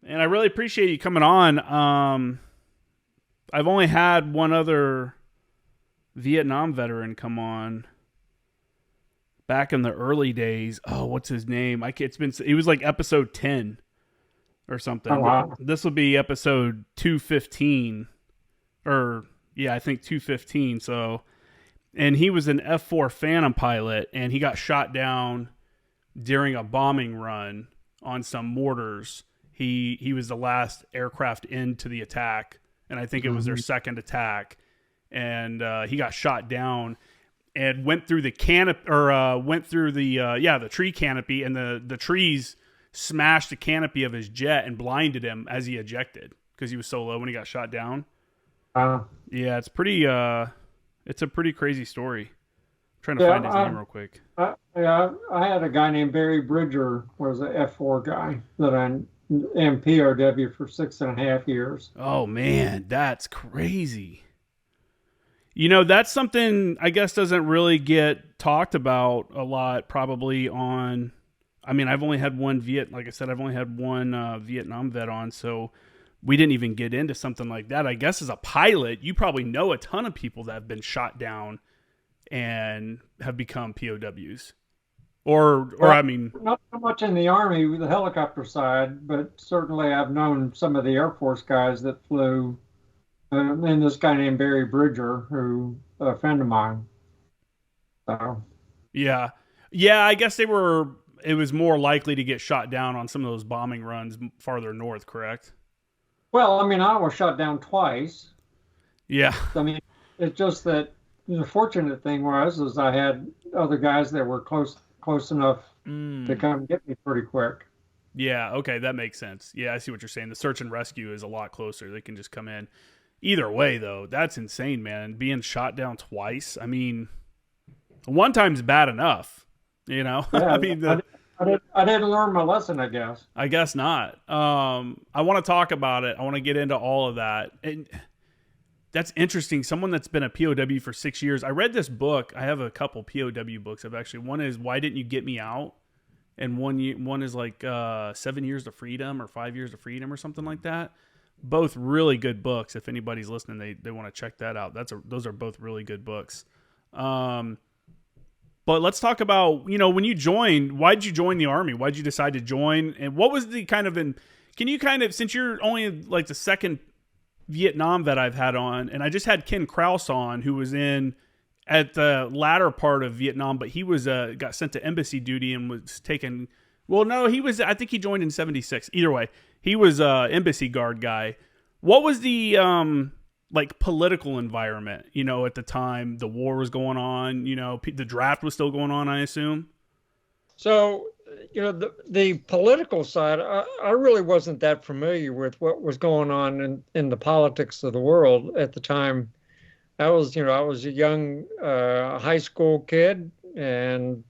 And I really appreciate you coming on. I've only had one other Vietnam veteran come on back in the early days. Oh, what's his name? It was like episode 10 or Oh, something. wow. This will be episode 215 or yeah, I think 215. So, and he was an F4 Phantom pilot and he got shot down during a bombing run on some mortars. He was the last aircraft into the attack, and I think it was their Mhm. second attack. And he got shot down and went through the canopy, or went through the tree canopy, and the trees smashed the canopy of his jet and blinded him as he ejected because he was so low when he got shot down. Uh, Yeah, it's a pretty crazy story. I'm trying to yeah, find his name real quick. I had a guy named Barry Bridger, was an F4 guy that I am POW for 6.5 years. Oh man, that's crazy. That's something I guess doesn't really get talked about a lot. Probably on. I mean, I've only had one like I said, I've only had one Vietnam vet on, so we didn't even get into something like that. I guess as a pilot, you probably know a ton of people that have been shot down and have become POWs. Or Well, I mean, not so much in the Army with the helicopter side, but certainly I've known some of the Air Force guys that flew, and this guy named Barry Bridger, who a friend of mine. So, yeah, yeah. I guess they were. It was more likely to get shot down on some of those bombing runs farther north. Correct? well, I mean, I was shot down twice. Yeah. I mean, it's just that the fortunate thing was is I had other guys that were close enough to Mm. come get me pretty quick. Yeah, okay, that makes sense. Yeah, I see what you're saying. The search and rescue is a lot closer. They can just come in. Either way, though, that's insane, man. Being shot down twice. I mean, one time's bad enough. I Yeah, mean, the I didn't learn my lesson, I guess. I guess not. I want to talk about it. I want to get into all of that. And that's interesting. Someone that's been a POW for 6 years. I read this book. I have a couple POW books. I've actually one is Why Didn't You Get Me Out? And one is like 7 Years to Freedom or 5 Years to Freedom or something like that. Both really good books. If anybody's listening, they want to check that out. Those are both really good books. Um, but let's talk about when you joined. Why'd you join the Army? Why'd you decide to join? And what was the kind of Can you kind of, since you're only like the second Vietnam vet I've had on, and I just had Ken Kraus on, who was in at the latter part of Vietnam, but he was got sent to embassy duty and was taken. Well, no, he was. I think he joined in '76. Either way, he was embassy guard guy. What was the like political environment? At the time the war was going on. The draft was still going on. I assume. So, the political side, I really wasn't that familiar with what was going on in the politics of the world at the time. I was a young high school kid and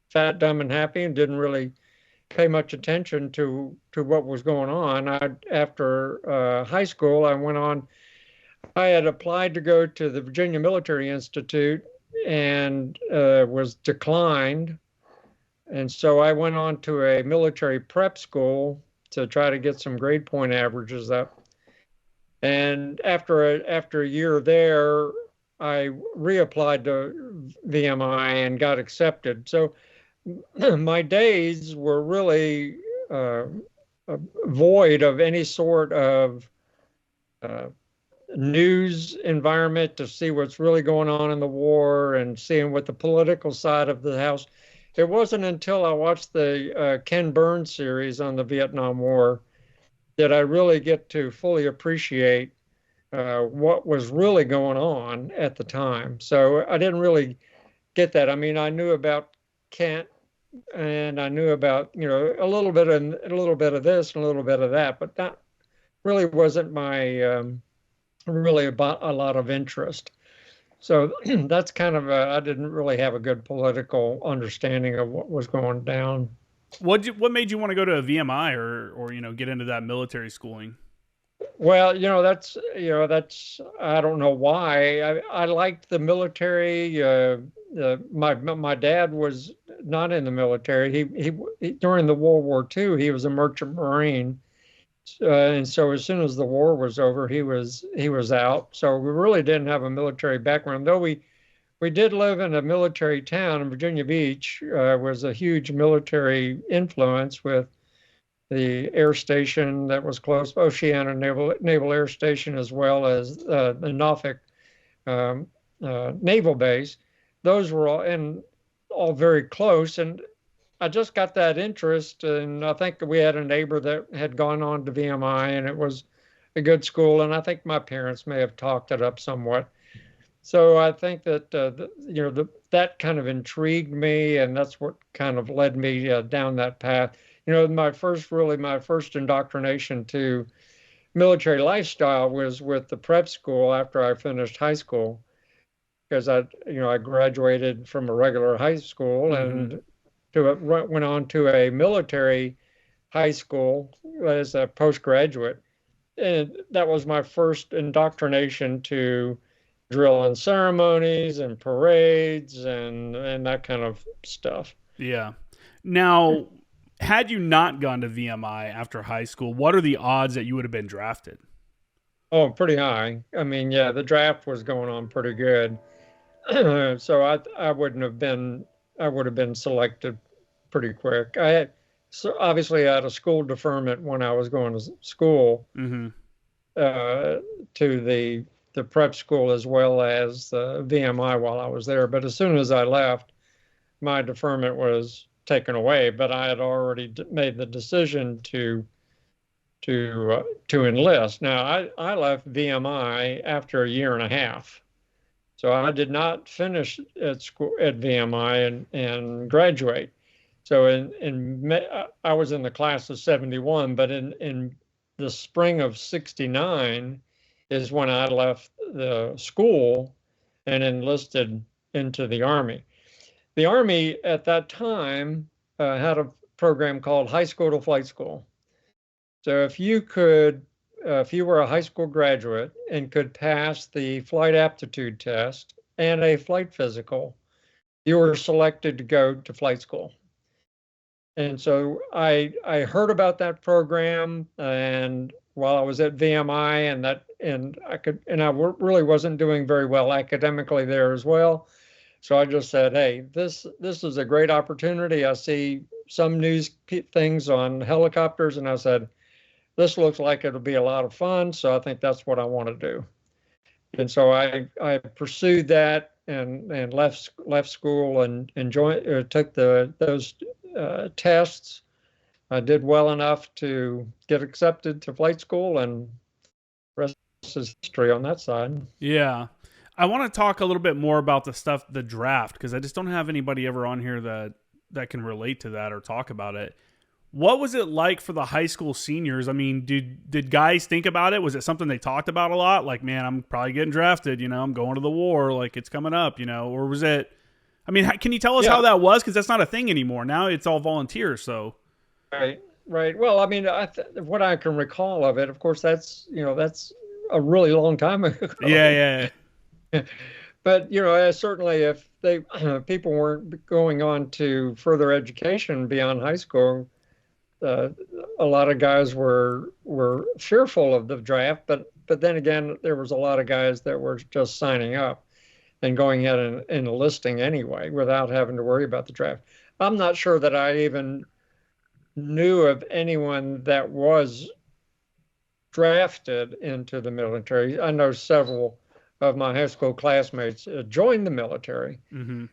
fat, dumb, and happy, and didn't really pay much attention to what was going on. After high school, I went on. I had applied to go to the Virginia Military Institute and was declined. And so I went on to a military prep school to try to get some grade point averages up. And after a year there, I reapplied to VMI and got accepted. So my days were really void of any sort of uh, news environment to see what's really going on in the war and seeing what the political side of the house. It wasn't until I watched the Ken Burns series on the Vietnam War that I really get to fully appreciate what was really going on at the time. So I didn't really get that. I mean, I knew about Kent and I knew about a little bit and a little bit of this and a little bit of that, but that really wasn't my really about a lot of interest. So that's kind of I didn't really have a good political understanding of what was going down. What made you want to go to a VMI or get into that military schooling? Well, that's I don't know why. I liked the military. My dad was not in the military. He during the World War II he was a merchant marine, And so as soon as the war was over, he was out. So we really didn't have a military background, though we did live in a military town in Virginia Beach. Was a huge military influence with the air station that was close, Oceana Naval Air Station, as well as the Norfolk um, Naval Base. Those were all very close, and I just got that interest, and I think we had a neighbor that had gone on to VMI, and it was a good school, and I think my parents may have talked it up somewhat. So I think that that kind of intrigued me, and that's what kind of led me down that path. My first indoctrination to military lifestyle was with the prep school after I finished high school, because I graduated from a regular high school Mm-hmm. and went on to a military high school as a postgraduate, and that was my first indoctrination to drill and ceremonies and parades and that kind of stuff. Yeah. Now, had you not gone to VMI after high school, what are the odds that you would have been drafted? Oh, pretty high. I mean, yeah, the draft was going on pretty good. So I would have been selected pretty quick. So obviously I had a school deferment when I was going to school, Mm-hmm. uh, to the prep school as well as the VMI while I was there. But as soon as I left, my deferment was taken away. But I had already made the decision to enlist. Now I left VMI after a year and a half. So I did not finish at school at VMI and graduate. So I was in the class of 71, but in the spring of 69 is when I left the school and enlisted into the Army. The Army at that time had a program called High School to Flight School. So if you were a high school graduate and could pass the flight aptitude test and a flight physical, you were selected to go to flight school. And so I heard about that program, and while I was at VMI, and I really wasn't doing very well academically there as well. So I just said, hey, this is a great opportunity. I see some news things on helicopters, and I said, this looks like it'll be a lot of fun. So I think that's what I want to do. And so I pursued that and left school and took those tests. I did well enough to get accepted to flight school, and the rest is history on that side. Yeah. I want to talk a little bit more about the draft, because I just don't have anybody ever on here that can relate to that or talk about it. What was it like for the high school seniors? I mean, did guys think about it? Was it something they talked about a lot? Like, man, I'm probably getting drafted, I'm going to the war, like it's coming up, or was it, I mean, can you tell us how Yeah, that was? Because that's not a thing anymore. Now it's all volunteer. So, right, right. Well, I mean, what I can recall of it, of course, that's a really long time ago. yeah. But certainly if they people weren't going on to further education beyond high school, uh, a lot of guys were fearful of the draft, but then again, there was a lot of guys that were just signing up and going ahead and enlisting anyway without having to worry about the draft. I'm not sure that I even knew of anyone that was drafted into the military. I know several of my high school classmates joined the military Mm-hmm.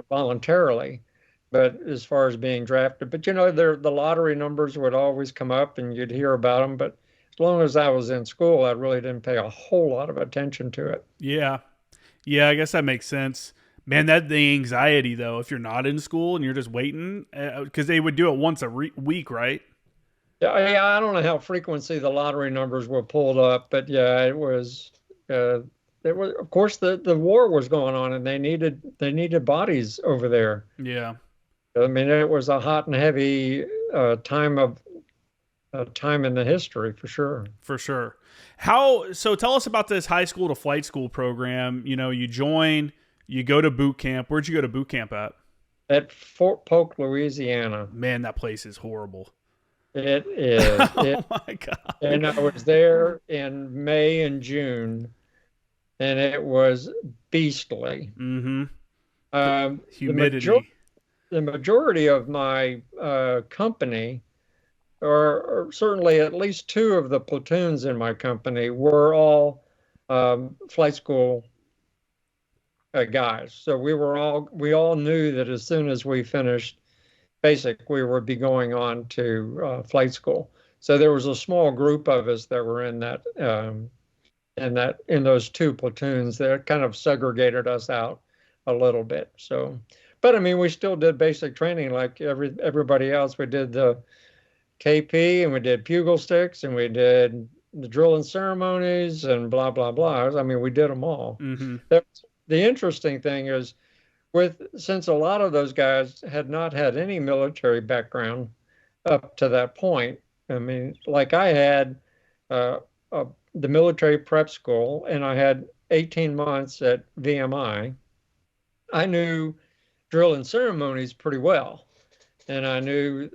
voluntarily, but as far as being drafted, but the lottery numbers would always come up and you'd hear about them. But as long as I was in school, I really didn't pay a whole lot of attention to it. Yeah. Yeah, I guess that makes sense. Man, the anxiety though, if you're not in school and you're just waiting, because they would do it once a week, right? Yeah, I don't know how frequency the lottery numbers were pulled up, but yeah, it was. Uh, it was, of course, the war was going on, and they needed bodies over there. Yeah, I mean, it was a hot and heavy time in the history for sure. for sure. So tell us about this high school to flight school program. You join, you go to boot camp. Where'd you go to boot camp at? At Fort Polk, Louisiana. Man, that place is horrible. It is. Oh my God. And I was there in May and June, and it was beastly. Mm-hmm. The Um, the major humidity. the majority of my company, or certainly at least two of the platoons in my company, were all flight school guys. So we all knew that as soon as we finished basic, we would be going on to flight school. So there was a small group of us that were in those two platoons that kind of segregated us out a little bit. So, but I mean, we still did basic training like everybody else. We did the KP and we did bugle sticks and we did the drill and ceremonies and blah blah blah. I mean, we did them all. Mm-hmm. The interesting thing is since a lot of those guys had not had any military background up to that point. I mean, like I had uh, the military prep school, and I had 18 months at VMI. I knew drill and ceremonies pretty well, and I knew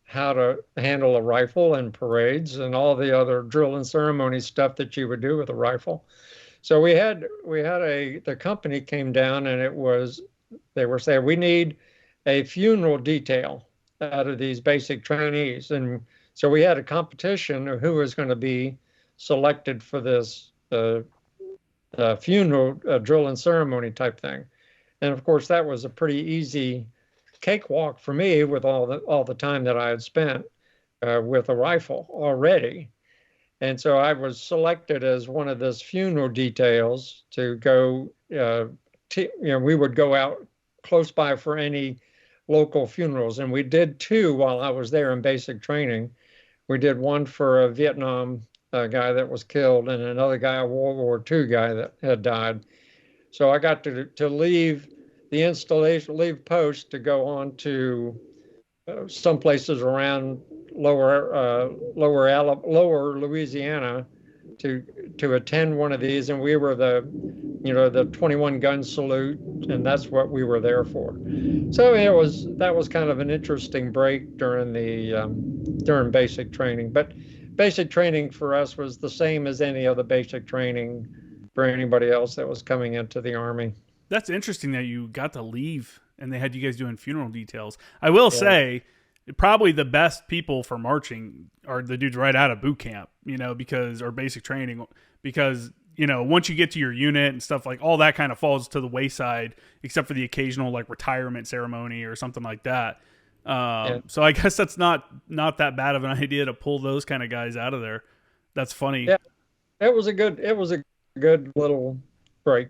how to handle a rifle and parades and all the other drill and ceremony stuff that you would do with a rifle. So the company came down and they were saying we need a funeral detail out of these basic trainees, and so we had a competition of who was going to be selected for this funeral drill and ceremony type thing. And of course, that was a pretty easy cakewalk for me with all the time that I had spent with a rifle already. And so I was selected as one of those funeral details to go. We would go out close by for any local funerals, and we did two while I was there in basic training. We did one for a Vietnam guy that was killed, and another guy, a World War II guy that had died. So I got to leave the installation, leave post to go on to some places around lower Louisiana to attend one of these, and we were the 21 gun salute, and that's what we were there for. So that was kind of an interesting break during basic training. But basic training for us was the same as any other basic training for anybody else that was coming into the Army. That's interesting that you got to leave and they had you guys doing funeral details. I will say, probably the best people for marching are the dudes right out of boot camp, or basic training, because, once you get to your unit and stuff, like all that kind of falls to the wayside, except for the occasional like retirement ceremony or something like that. So I guess that's not that bad of an idea to pull those kind of guys out of there. That's funny. Yeah, it was a good little break.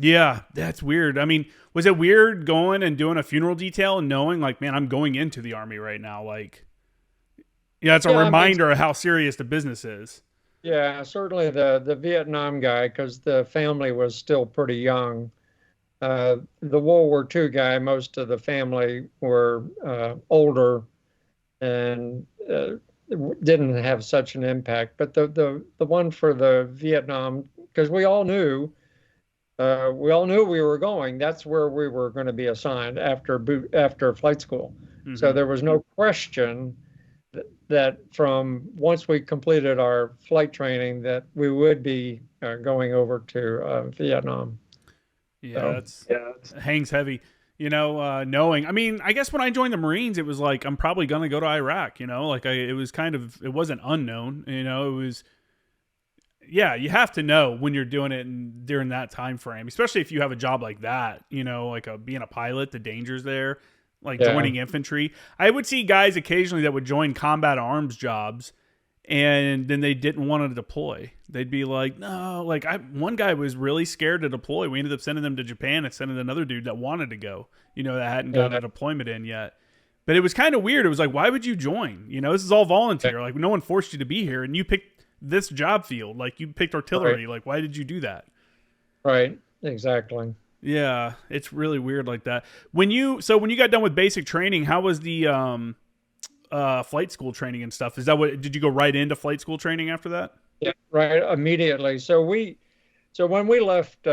Yeah, that's weird. I mean, was it weird going and doing a funeral detail and knowing like, man, I'm going into the Army right now? Like, it's a reminder of how serious the business is. Yeah, certainly the Vietnam guy, because the family was still pretty young. The World War II guy, most of the family were older and didn't have such an impact. But the one for the Vietnam, because we all knew we were going. That's where we were going to be assigned after flight school. Mm-hmm. So there was no question that from once we completed our flight training that we would be going over to Vietnam. Yeah, it hangs heavy. Knowing. I mean, I guess when I joined the Marines, it was like I'm probably gonna go to Iraq. It was it wasn't unknown. It was. Yeah, you have to know when you're doing it during that time frame, especially if you have a job like that. Like being a pilot, the dangers there. Joining infantry. I would see guys occasionally that would join combat arms jobs and then they didn't want to deploy. They'd be like, no, one guy was really scared to deploy. We ended up sending them to Japan and sending another dude that wanted to go, that hadn't gotten a deployment in yet. But it was kind of weird. It was like, why would you join? This is all volunteer. Like no one forced you to be here and you picked this job field. Like you picked artillery. Right. Like, why did you do that? Right. Exactly. Yeah, it's really weird like that. When you got done with basic training, how was the flight school training and stuff? Did you go right into flight school training after that? Yeah, right, immediately. So when we left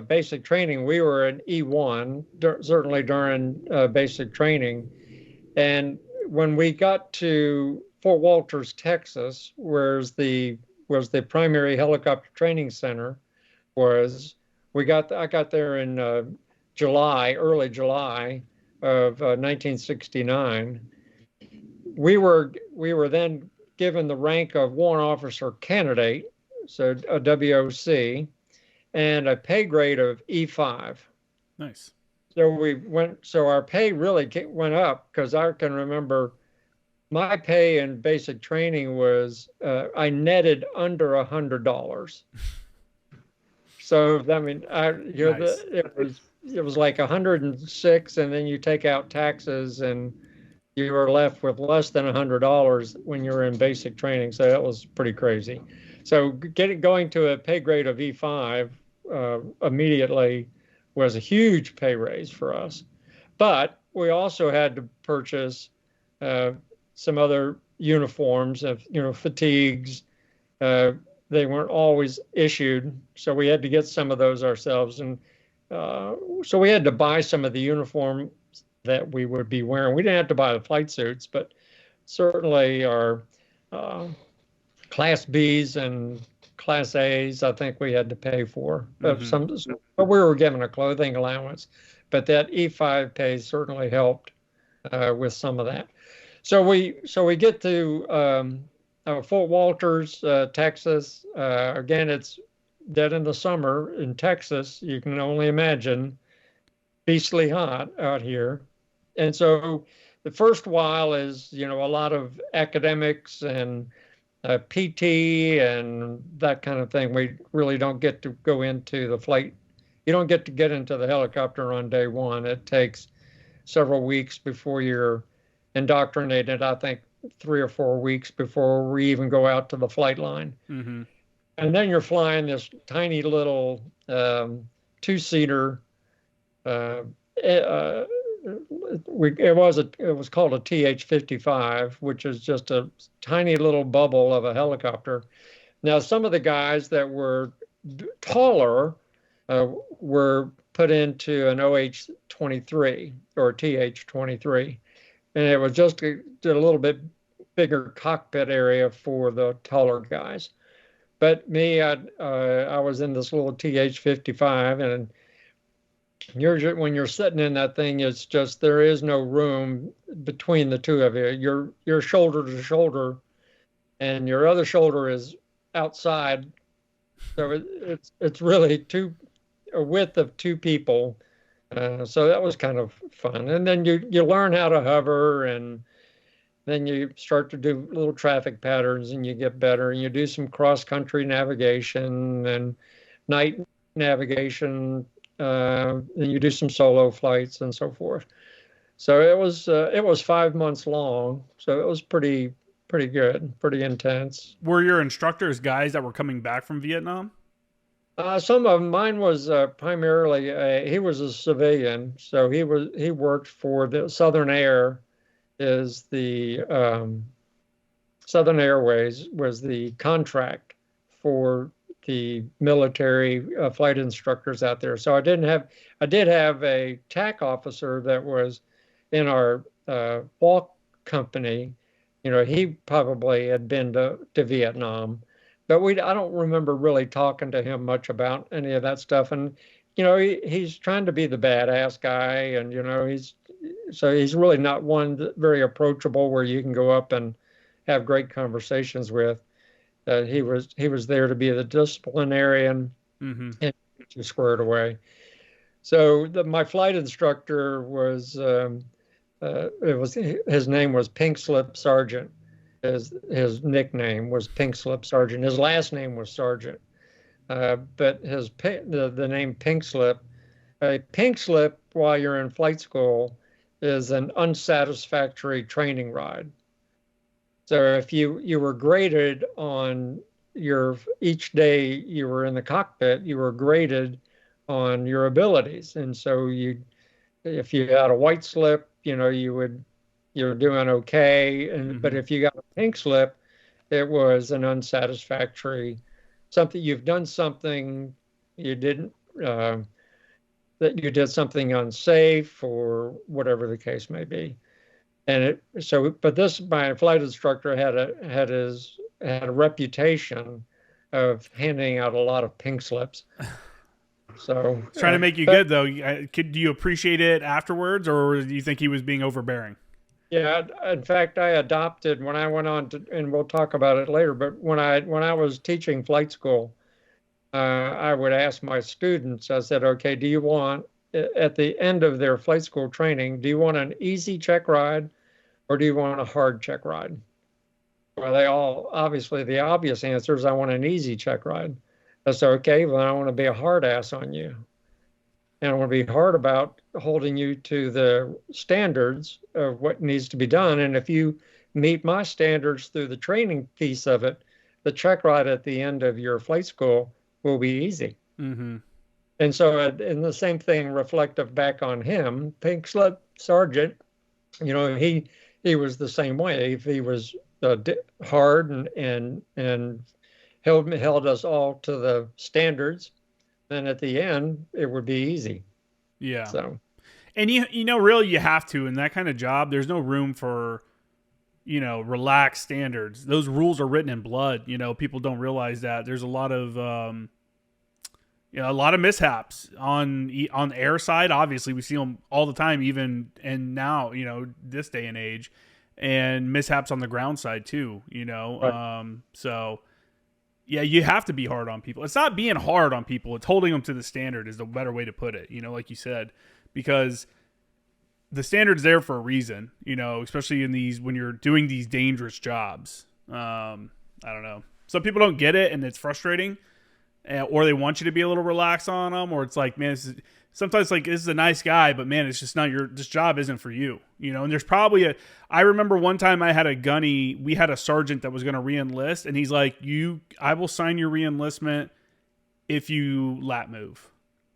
basic training, we were an E1, certainly during basic training, and when we got to Fort Walters, Texas, was the primary helicopter training center was. I got there in early July of 1969. We were then given the rank of Warrant Officer Candidate, so a WOC, and a pay grade of E5. Nice. So our pay really went up because I can remember my pay in basic training was I netted under $100. So I mean, Nice. it was like 106, and then you take out taxes, and you were left with less than $100 when you were in basic training. So that was pretty crazy. So going to a pay grade of E5 immediately was a huge pay raise for us. But we also had to purchase some other uniforms of fatigues. They weren't always issued, so we had to get some of those ourselves, and so we had to buy some of the uniform that we would be wearing. We didn't have to buy the flight suits, but certainly our Class Bs and Class As, I think we had to pay for. But we were given a clothing allowance, but that E5 pay certainly helped with some of that. So we get to Fort Walters, Texas. Again, it's dead in the summer in Texas. You can only imagine beastly hot out here. And so the first while is, a lot of academics and PT and that kind of thing. We really don't get to go into the flight. You don't get to get into the helicopter on day one. It takes several weeks before you're indoctrinated. I think 3 or 4 weeks before we even go out to the flight line. Mm-hmm. And then you're flying this tiny little two-seater. It was called a TH-55, which is just a tiny little bubble of a helicopter. Now, some of the guys that were taller were put into an UH-23 or TH-23. And it was just a little bit bigger cockpit area for the taller guys. But me, I was in this little TH-55, and when you're sitting in that thing, it's just there is no room between the two of you. You're shoulder to shoulder, and your other shoulder is outside. So it's really a width of two people. So that was kind of fun. And then you learn how to hover, and then you start to do little traffic patterns, and you get better, and you do some cross-country navigation and night navigation, and you do some solo flights and so forth. So it was 5 months long. So it was pretty good, pretty intense. Were your instructors guys that were coming back from Vietnam? Some of mine was primarily he was a civilian, so he worked for the Southern Air. Is the Southern Airways was the contract for the military flight instructors out there. So I did have a TAC officer that was in our walk company. He probably had been to Vietnam. But I don't remember really talking to him much about any of that stuff. And, he's trying to be the badass guy. And, he's really not one very approachable where you can go up and have great conversations with. He was there to be the disciplinarian and get you squared away. So my flight instructor was, his name was Pink Slip Sergeant. His nickname was Pink Slip Sergeant. His last name was Sergeant, but the name Pink Slip, a pink slip while you're in flight school is an unsatisfactory training ride. So if you were graded on each day you were in the cockpit, you were graded on your abilities, and so if you had a white slip, you're doing okay. But if you got a pink slip, it was an unsatisfactory something. You've done something you didn't, that you did something unsafe or whatever the case may be. And but this my flight instructor had a reputation of handing out a lot of pink slips. So, He's trying to make you but good though. Do you appreciate it afterwards, or do you think he was being overbearing? yeah, in fact, I adopted when I went on to, and we'll talk about it later. But when I was teaching flight school, I would ask my students. I said, "Okay, do you want at the end of their flight school training, do you want an easy check ride, or do you want a hard check ride?" Well, they all obviously the obvious answer is I want an easy check ride. I said, "Okay, well, I want to be a hard ass on you, and I want to be hard about holding you to the standards of what needs to be done. And if you meet my standards through the training piece of it, the check ride at the end of your flight school will be easy." Mm-hmm. And so, and the same thing reflective back on him, Pink Slip Sergeant, he was the same way. If he was hard and held us all to the standards, then at the end it would be easy. Yeah. So, and really you have to in that kind of job. There's no room for relaxed standards. Those rules are written in blood. People don't realize that there's a lot of mishaps on the air side. Obviously, we see them all the time, even and now, this day and age, and mishaps on the ground side too. right. So yeah, you have to be hard on people. It's not being hard on people; it's holding them to the standard is the better way to put it. Like you said, because the standard's there for a reason. Especially in these when you're doing these dangerous jobs. I don't know. Some people don't get it, and it's frustrating. Or they want you to be a little relaxed on them, or it's like, man, sometimes like this is a nice guy, but man, it's just not this job isn't for you, And there's probably I remember one time I had a gunny, we had a sergeant that was going to re-enlist, and he's like, I will sign your re-enlistment if you lap move.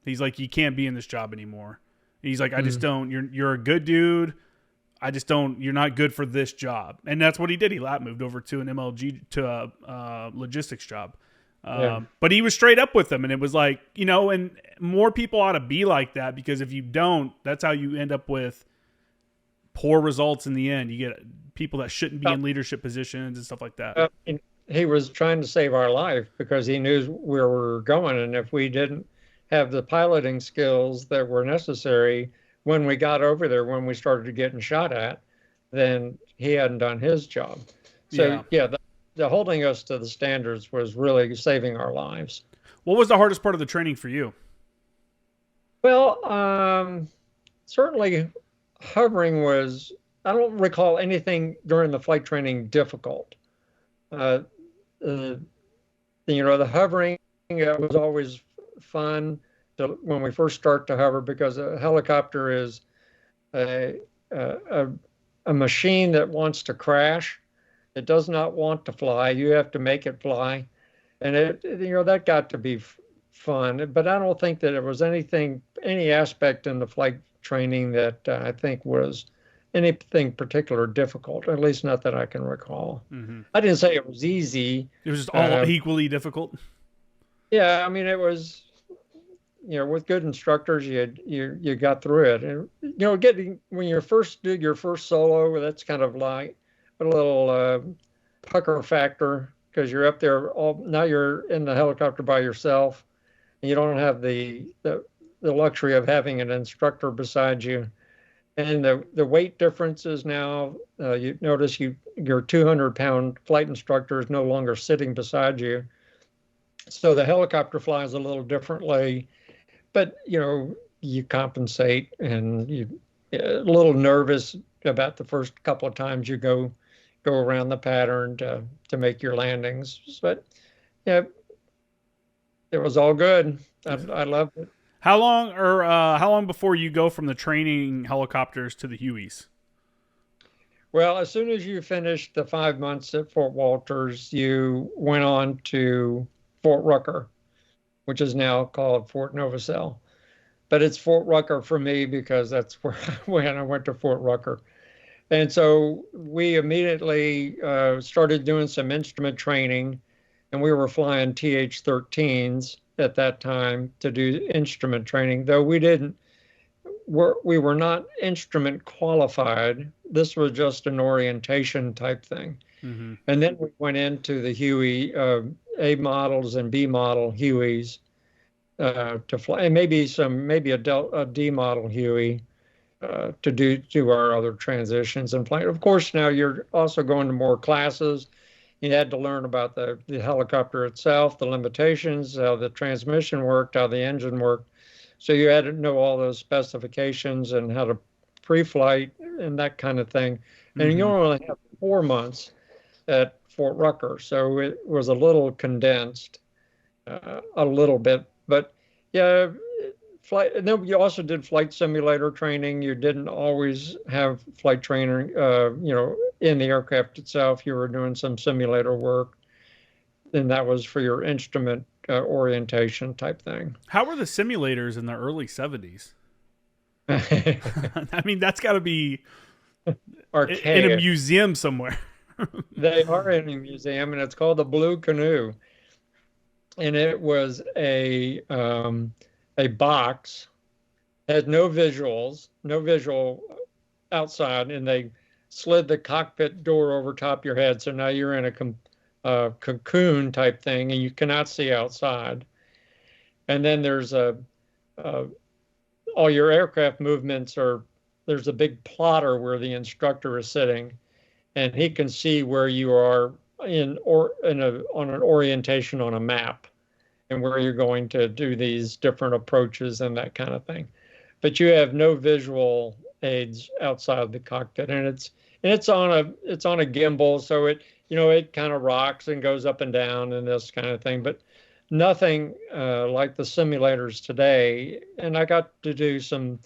He's like, you can't be in this job anymore. He's like, I just don't. You're a good dude. I just don't. You're not good for this job, and that's what he did. He lap moved over to an MLG to a logistics job. Yeah. But he was straight up with them, and it was like, and more people ought to be like that, because if you don't, that's how you end up with poor results in the end. You get people that shouldn't be in leadership positions and stuff like that. He was trying to save our life because he knew where we were going, and if we didn't have the piloting skills that were necessary when we got over there, when we started getting shot at, then he hadn't done his job. So yeah, the holding us to the standards was really saving our lives. What was the hardest part of the training for you? Well, certainly hovering was, I don't recall anything during the flight training difficult. Uh, uh, the hovering was always fun when we first start to hover, because a helicopter is a, a, a machine that wants to crash. It does not want to fly. You have to make it fly. And that got to be fun. But I don't think that it was any aspect in the flight training that I think was anything particular difficult, at least not that I can recall. Mm-hmm. I didn't say it was easy. It was just all equally difficult. Yeah, I mean, it was, with good instructors, you got through it. And, when you first do your first solo, that's kind of like a little pucker factor, because you're up there now you're in the helicopter by yourself, and you don't have the luxury of having an instructor beside you. And the weight differences now, you notice your 200-pound flight instructor is no longer sitting beside you. So the helicopter flies a little differently, but you compensate, and you're a little nervous about the first couple of times you go around the pattern to make your landings. But yeah, it was all good. I loved it. How long before you go from the training helicopters to the Hueys? Well, as soon as you finished the 5 months at Fort Walters, you went on to Fort Rucker, which is now called Fort Novosel. But it's Fort Rucker for me because that's where when I went to Fort Rucker. And so we immediately started doing some instrument training, and we were flying TH-13s at that time to do instrument training, though we were not instrument qualified. this was just an orientation type thing. Mm-hmm. And then we went into the Huey A models and B model Hueys to fly, and maybe a D model Huey to do our other transitions and flight. Of course, now you're also going to more classes. You had to learn about the helicopter itself, the limitations, how the transmission worked, how the engine worked. So you had to know all those specifications and how to pre-flight and that kind of thing. And you Mm-hmm. only have 4 months at Fort Rucker, so it was a little condensed, a little bit. But yeah, flight. And then you also did flight simulator training. You didn't always have flight training, in the aircraft itself. You were doing some simulator work, and that was for your instrument orientation type thing. How were the simulators in the early 70s? I mean, that's got to be in a Archaic. museum somewhere. They are in a museum, and it's called the Blue Canoe. And it was a box, had no visuals, no visual outside, and they slid the cockpit door over top of your head. So now you're in a cocoon type thing, and you cannot see outside. And then there's all your aircraft movements are, there's a big plotter where the instructor is sitting, and he can see where you are on an orientation on a map, and where you're going to do these different approaches and that kind of thing. But you have no visual aids outside the cockpit, and it's on a gimbal, so it kind of rocks and goes up and down and this kind of thing, but nothing like the simulators today. And I got to do some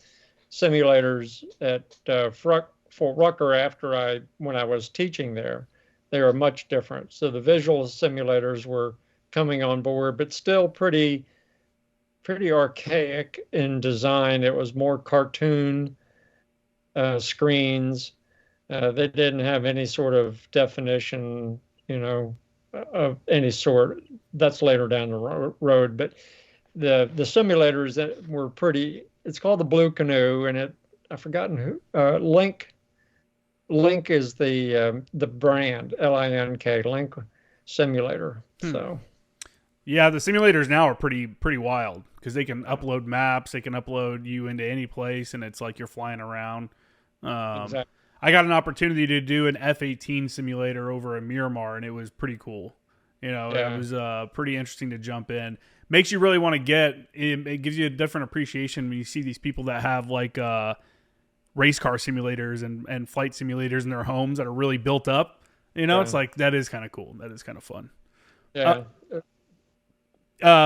simulators at Fort Rucker when I was teaching there. They were much different. So the visual simulators were coming on board, but still pretty archaic in design. It was more cartoon screens. They didn't have any sort of definition, of any sort. That's later down the road. But the simulators that were pretty. It's called the Blue Canoe, and I've forgotten who. Link is the brand, LINK, Link Simulator. So. Yeah, the simulators now are pretty wild because they can upload maps, they can upload you into any place, and it's like you're flying around. Exactly. I got an opportunity to do an F-18 simulator over in Miramar, and it was pretty cool. Yeah. It was pretty interesting to jump in. Makes you really want to it gives you a different appreciation when you see these people that have like race car simulators and flight simulators in their homes that are really built up. It's like, that is kind of cool. That is kind of fun. Yeah.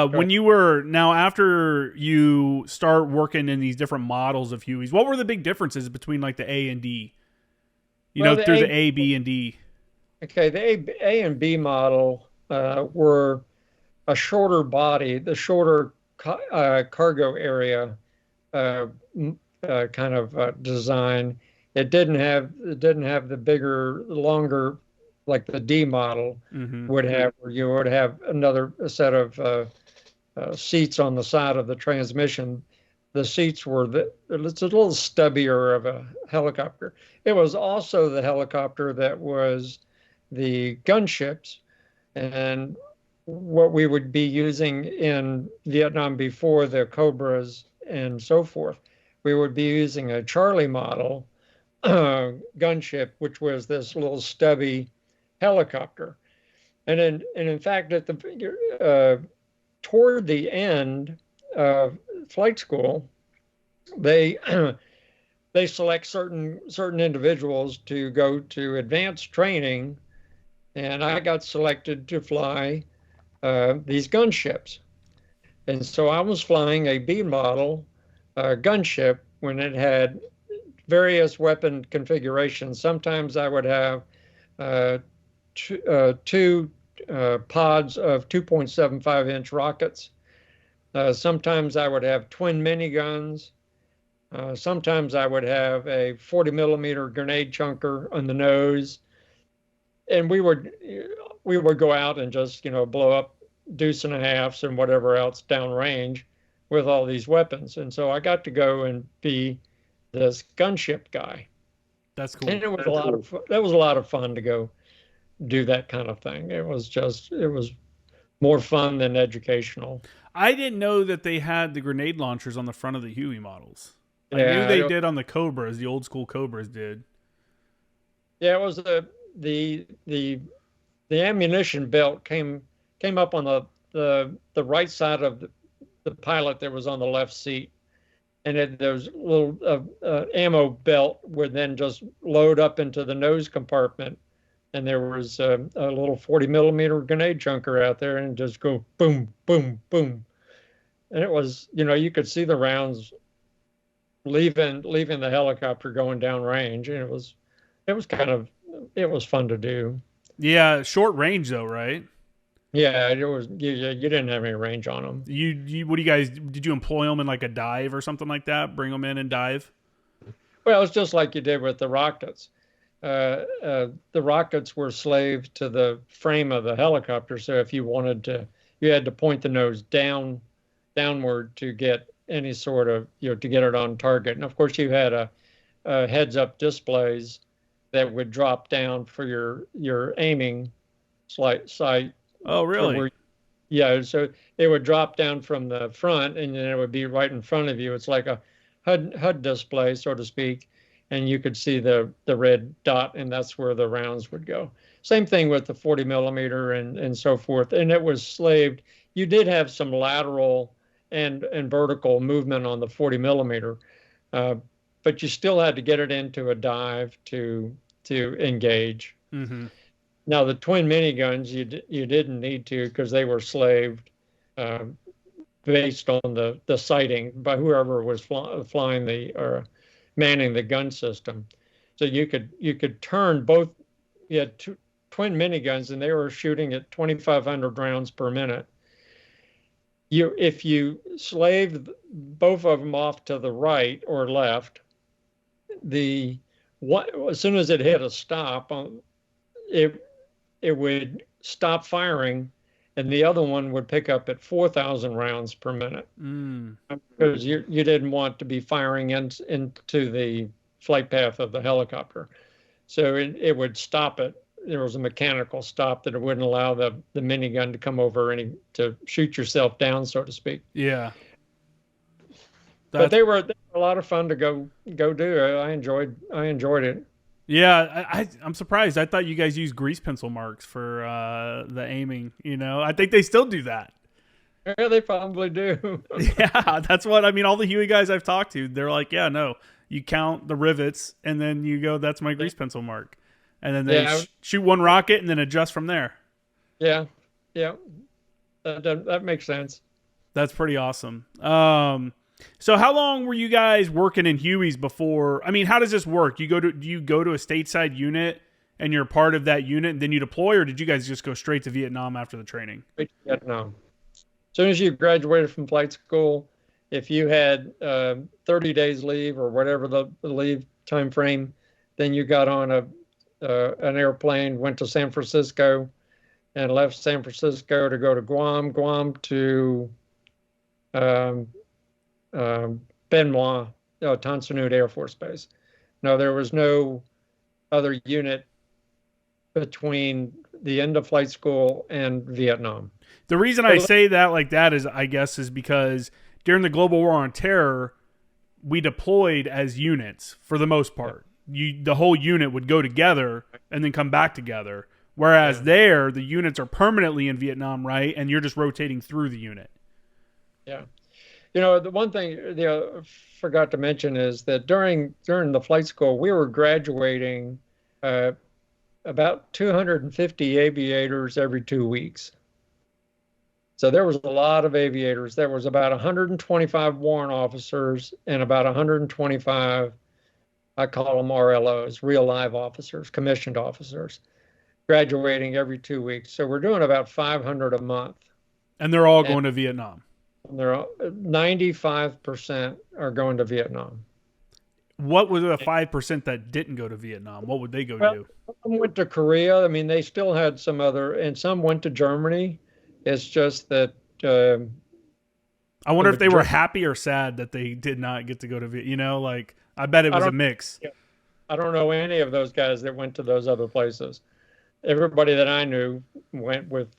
When you were after you start working in these different models of Hueys, what were the big differences between like the A and D? The A, B, and D. Okay, the A and B model were a shorter body, the shorter cargo area kind of design. It didn't have the bigger, longer, like the D model would have, where you would have another set of seats on the side of the transmission. The seats it's a little stubbier of a helicopter. It was also the helicopter that was the gunships, and what we would be using in Vietnam before the Cobras and so forth. We would be using a Charlie model gunship, which was this little stubby helicopter. And in fact, toward the end of flight school, they they select certain individuals to go to advanced training, and I got selected to fly these gunships. And so I was flying a B model gunship when it had various weapon configurations. Sometimes I would have two pods of 2.75-inch rockets. Sometimes I would have twin miniguns. Sometimes I would have a 40-millimeter grenade chunker on the nose. And we would go out and just, blow up deuce and a halves and whatever else downrange with all these weapons. And so I got to go and be this gunship guy. That's And cool. it was a lot of fun. That was a lot of fun to go do that kind of thing. It was more fun than educational. I didn't know that they had the grenade launchers on the front of the Huey models. I knew Yeah, they did on the Cobras, the old school Cobras did. yeah, it was the the the ammunition belt came up on the right side of the pilot that was on the left seat, and there was a little ammo belt would then just load up into the nose compartment, and there was a little 40 millimeter grenade chunker out there, and just go boom, boom, boom, and it was, you could see the rounds leaving the helicopter going down range, and it was fun to do. Yeah, short range though, right? Yeah, it was. You didn't have any range on them. What do you guys, did you employ them in like a dive or something like that? Bring them in and dive? Well, it's just like you did with the rockets. The rockets were slaves to the frame of the helicopter. So if you wanted to, you had to point the nose downward to get any sort of, to get it on target. And of course, you had a heads-up displays that would drop down for your aiming sight. Oh, really? Yeah, so it would drop down from the front, and then it would be right in front of you. It's like a HUD display, so to speak, and you could see the red dot, and that's where the rounds would go. Same thing with the 40 millimeter and so forth, and it was slaved. You did have some lateral and vertical movement on the 40 millimeter, but you still had to get it into a dive to engage. Mm-hmm. Now the twin miniguns, you didn't need to, because they were slaved based on the sighting by whoever was flying or manning the gun system. So you could turn both. You had two twin miniguns, and they were shooting at 2,500 rounds per minute. If you slaved both of them off to the right or left, as soon as it hit a stop, it would stop firing, and the other one would pick up at 4,000 rounds per minute, because you didn't want to be firing into the flight path of the helicopter. So it would stop it. There was a mechanical stop that it wouldn't allow the minigun to come over to shoot yourself down, so to speak. Yeah. But they were a lot of fun to go do. I enjoyed it. Yeah, I'm surprised. I thought you guys used grease pencil marks for the aiming. I think they still do that. Yeah, they probably do. Yeah, that's what I mean. All the Huey guys I've talked to, they're like, yeah, no, you count the rivets and then you go, that's my grease pencil mark. And then they shoot one rocket and then adjust from there. Yeah, yeah, that makes sense. That's pretty awesome. So how long were you guys working in Hueys before? I mean, how does this work? Do you go to a stateside unit and you're part of that unit and then you deploy, or did you guys just go straight to Vietnam after the training? Vietnam. As soon as you graduated from flight school, if you had 30 days leave or whatever the leave time frame, then you got on an airplane, went to San Francisco, and left San Francisco to go to Guam to Benoit, Tan Son Nhut Air Force Base. No, there was no other unit between the end of flight school and Vietnam. The reason I say that like that is, I guess, is because during the Global War on Terror, we deployed as units for the most part. The whole unit would go together and then come back together. Whereas there, the units are permanently in Vietnam, right? And you're just rotating through the unit. Yeah. The one thing I forgot to mention is that during the flight school, we were graduating about 250 aviators every 2 weeks. So there was a lot of aviators. There was about 125 warrant officers and about 125, I call them RLOs, real live officers, commissioned officers, graduating every 2 weeks. So we're doing about 500 a month. And they're all going to Vietnam. 95% are going to Vietnam. What was the 5% that didn't go to Vietnam? What would they go do? Some went to Korea. I mean, they still had some other, and some went to Germany. It's just that. I wonder if they were happy or sad that they did not get to go to Vietnam. I bet it was a mix. I don't know any of those guys that went to those other places. Everybody that I knew went with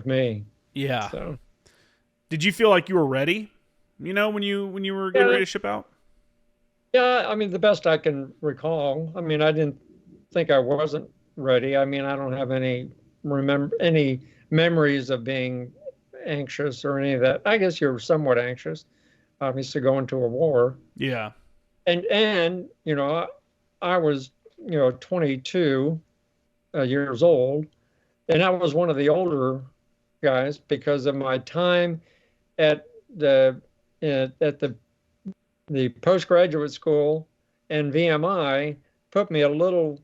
me. Yeah. So Did you feel like you were ready? When you were getting yeah, ready to ship out? yeah. I mean, the best I can recall. I mean, I didn't think I wasn't ready. I mean, I don't have any memories of being anxious or any of that. I guess you're somewhat anxious, obviously, going to a war. Yeah. And I was 22 years old, and I was one of the older guys because of my time at the at the postgraduate school and VMI put me a little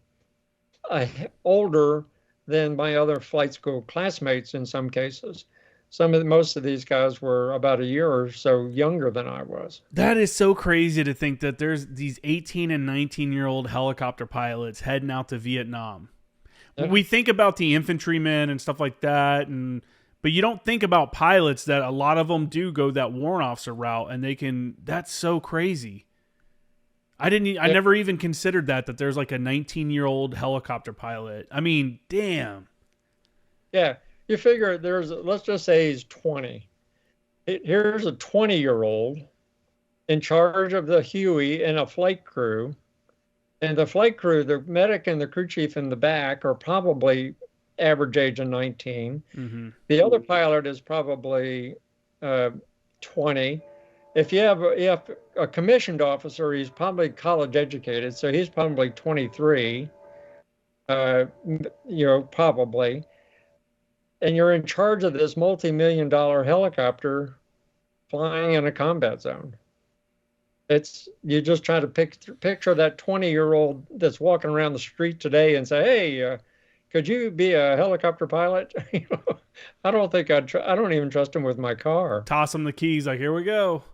uh, older than my other flight school classmates in some cases. Most of these guys were about a year or so younger than I was. That is so crazy to think that there's these 18 and 19-year-old helicopter pilots heading out to Vietnam. Yeah. We think about the infantrymen and stuff like that, but you don't think about pilots that a lot of them do go that warrant officer route, and that's so crazy. I never even considered that there's like a 19-year-old helicopter pilot. I mean, damn. Yeah, you figure let's just say he's 20. Here's a 20-year-old in charge of the Huey and a flight crew. And the flight crew, the medic and the crew chief in the back are probably average age of 19. Mm-hmm. The other pilot is probably 20. If you have a commissioned officer, he's probably college educated, so he's probably 23, probably. And you're in charge of this multi-million-dollar helicopter flying in a combat zone. You just try to picture that 20-year-old that's walking around the street today and say, "Hey, could you be a helicopter pilot?" I don't think I don't even trust him with my car. Toss him the keys, like, here we go.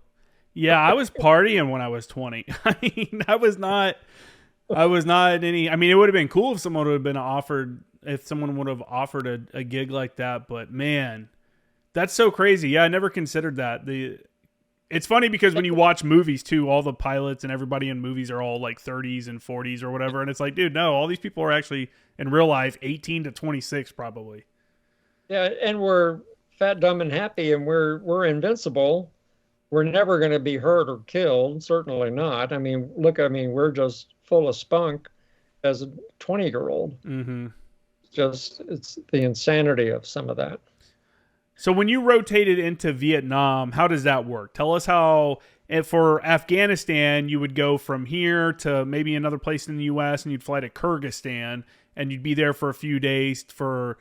Yeah, I was partying when I was 20. I mean, I was not any. I mean, it would have been cool if someone would have offered a gig like that. But man, that's so crazy. Yeah, I never considered that. It's funny because when you watch movies too, all the pilots and everybody in movies are all like 30s and 40s or whatever. And it's like, dude, no, all these people are actually in real life 18 to 26 probably. Yeah, and we're fat, dumb, and happy, and we're invincible. We're never going to be hurt or killed. Certainly not. I mean, we're just full of spunk as a 20-year-old. Mm-hmm. It's the insanity of some of that. So when you rotated into Vietnam, how does that work? Tell us how, if for Afghanistan, you would go from here to maybe another place in the U.S. and you'd fly to Kyrgyzstan and you'd be there for a few days for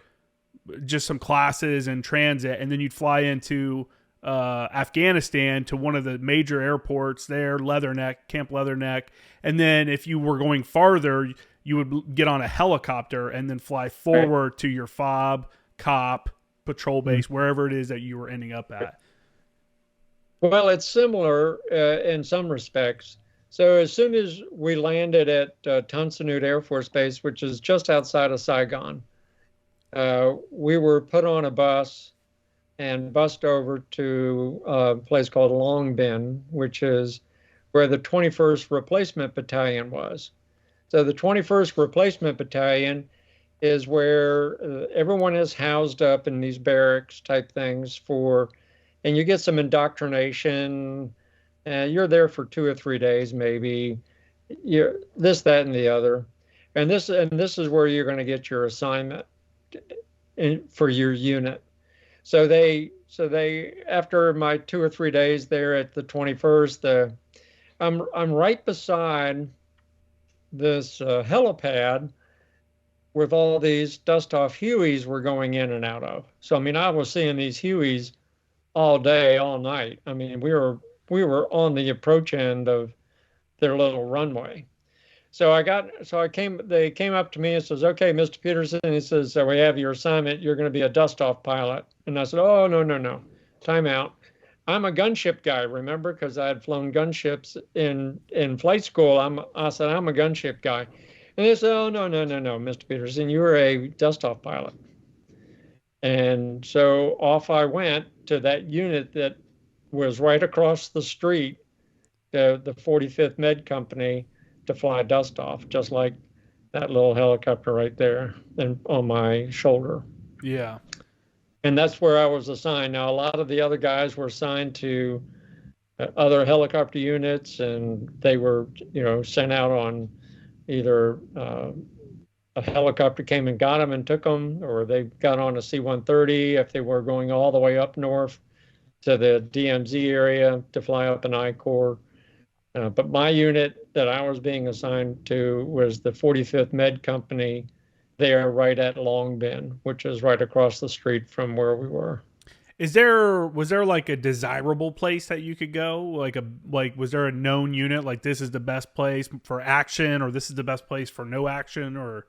just some classes and transit. And then you'd fly into Afghanistan to one of the major airports there, Camp Leatherneck. And then if you were going farther, you would get on a helicopter and then fly forward to your FOB, COP, patrol base, wherever it is that you were ending up at. Well, it's similar in some respects. So as soon as we landed at Tan Son Nhut Air Force Base, which is just outside of Saigon, we were put on a bus and bussed over to a place called Long Binh, which is where the 21st Replacement Battalion was. So the 21st Replacement Battalion is where everyone is housed up in these barracks type things and you get some indoctrination. You're there for 2 or 3 days, maybe. You're this, that, and the other, and this is where you're going to get your assignment for your unit. So they after my 2 or 3 days there at the 21st, I'm right beside this helipad with all these Dustoff Hueys we're going in and out of. So I mean, I was seeing these Hueys all day, all night. I mean, we were on the approach end of their little runway. They came up to me and says, "Okay, Mr. Petersen," he says, "So we have your assignment. You're going to be a Dustoff pilot." And I said, "Oh, no. Time out. I'm a gunship guy, remember? Because I had flown gunships in flight school. I said, I'm a gunship guy. And they said, "Oh, no, Mr. Petersen, you're a Dustoff pilot." And so off I went to that unit that was right across the street, the 45th Med Company, to fly Dustoff, just like that little helicopter right there and on my shoulder. Yeah. And that's where I was assigned. Now, a lot of the other guys were assigned to other helicopter units, and they were, sent out on either a helicopter came and got them and took them, or they got on a C-130 if they were going all the way up north to the DMZ area to fly up an I-Corps. But my unit that I was being assigned to was the 45th Med Company there right at Long Bend, which is right across the street from where we were. Was there like a desirable place that you could go? Was there a known unit, like this is the best place for action, or this is the best place for no action, or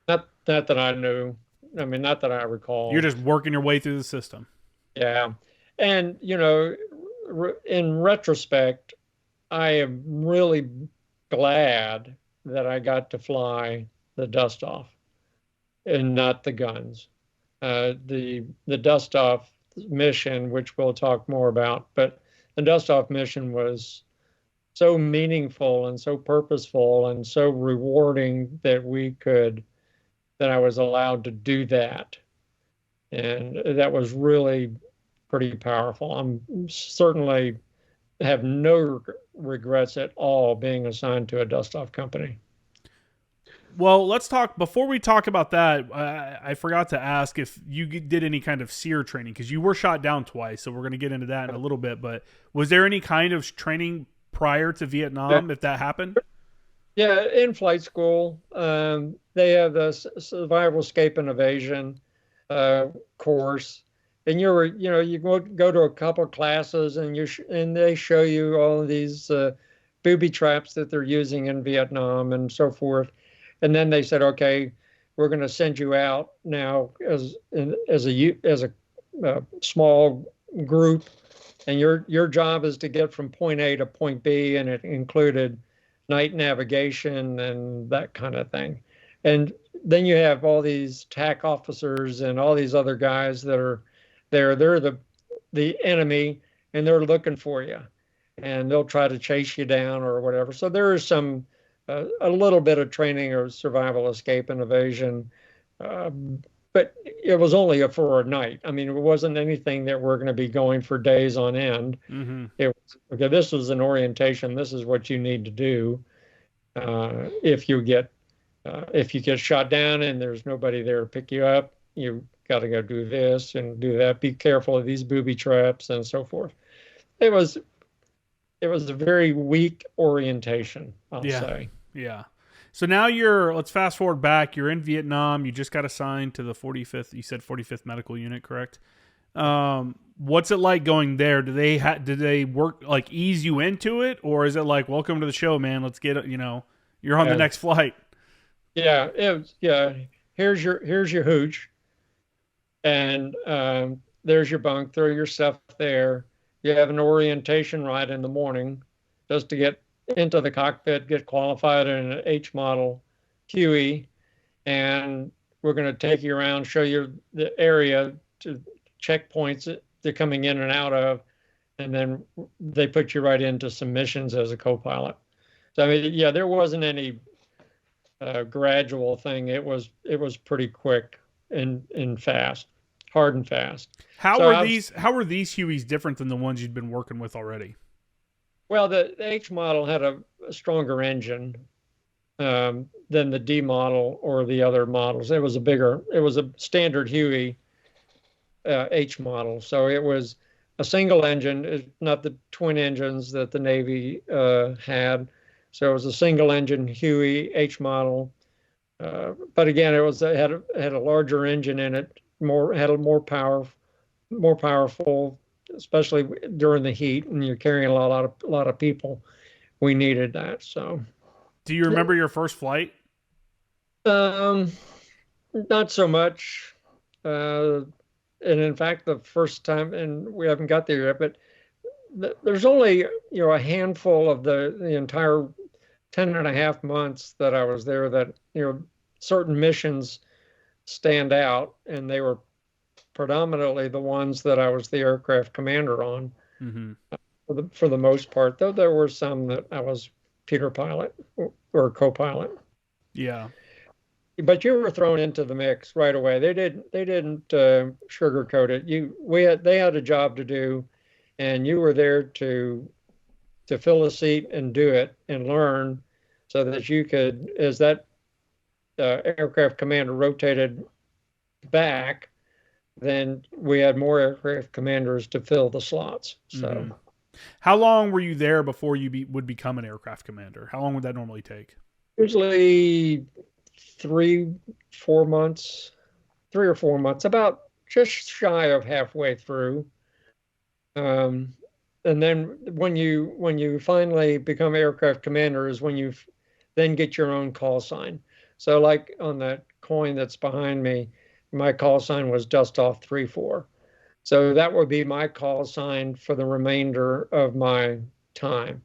not that I knew. I mean, not that I recall. you're just working your way through the system? Yeah. And, in retrospect, I am really glad that I got to fly the Dustoff and not the guns. The Dustoff mission, which we'll talk more about, but the Dustoff mission was so meaningful and so purposeful and so rewarding that I was allowed to do that. And that was really pretty powerful. I'm certainly have no regrets at all being assigned to a Dustoff company. Well, let's talk, before we talk about that, I forgot to ask if you did any kind of SEER training, because you were shot down twice, so we're going to get into that in a little bit, but was there any kind of training prior to Vietnam, if that happened? Yeah, in flight school, they have the survival, escape, and evasion course. And you go to a couple of classes, and and they show you all of these booby traps that they're using in Vietnam and so forth. And then they said, okay, we're going to send you out now as a small group, and your job is to get from point A to point B, and it included night navigation and that kind of thing. And then you have all these TAC officers and all these other guys that are there. They're the enemy, and they're looking for you, and they'll try to chase you down or whatever. So there is some a little bit of training of survival, escape, and evasion, but it was only for a night. I mean, it wasn't anything that we're going to be going for days on end. Mm-hmm. It was, okay, this was an orientation. This is what you need to do if you get shot down and there's nobody there to pick you up. You got to go do this and do that. Be careful of these booby traps and so forth. It was a very weak orientation, I'll say. Yeah. So now let's fast forward back. You're in Vietnam. You just got assigned to the 45th. You said 45th Medical Unit, correct? What's it like going there? Did they work, like, ease you into it, or is it like, welcome to the show, man? Let's get it. You're on the next flight. Yeah. Here's your hooch, and there's your bunk. Throw your stuff there. You have an orientation ride in the morning, just to get into the cockpit, get qualified in an H model Huey, and we're going to take you around, show you the area to checkpoints that they're coming in and out of, and then they put you right into some missions as a co-pilot. So, I mean, yeah, there wasn't any gradual thing. It was pretty quick and fast, hard and fast. How were these Hueys different than the ones you'd been working with already? Well, the H model had a stronger engine than the D model or the other models. It was a standard Huey H model. So it was a single engine, not the twin engines that the Navy had. So it was a single engine Huey H model. But again, it had a larger engine in it, had a more powerful, especially during the heat when you're carrying a lot of people. We needed that. So, do you remember your first flight? Not so much. And in fact, the first time, and we haven't got there yet, but there's only a handful of the entire 10 and a half months that I was there that certain missions stand out, and they were predominantly the ones that I was the aircraft commander on. Mm-hmm. For the most part, though there were some that I was Peter pilot or co-pilot. Yeah. But you were thrown into the mix right away. They didn't sugarcoat it. They had a job to do, and you were there to fill a seat and do it and learn, so that you could, as that aircraft commander rotated back, then we had more aircraft commanders to fill the slots. So, How long were you there before you would become an aircraft commander? How long would that normally take? usually 3 4 months, 3 or 4 months, about just shy of halfway through. Um, and then when you finally become aircraft commander is when you then get your own call sign. So like on that coin that's behind me, my call sign was Dustoff 34. So that would be my call sign for the remainder of my time.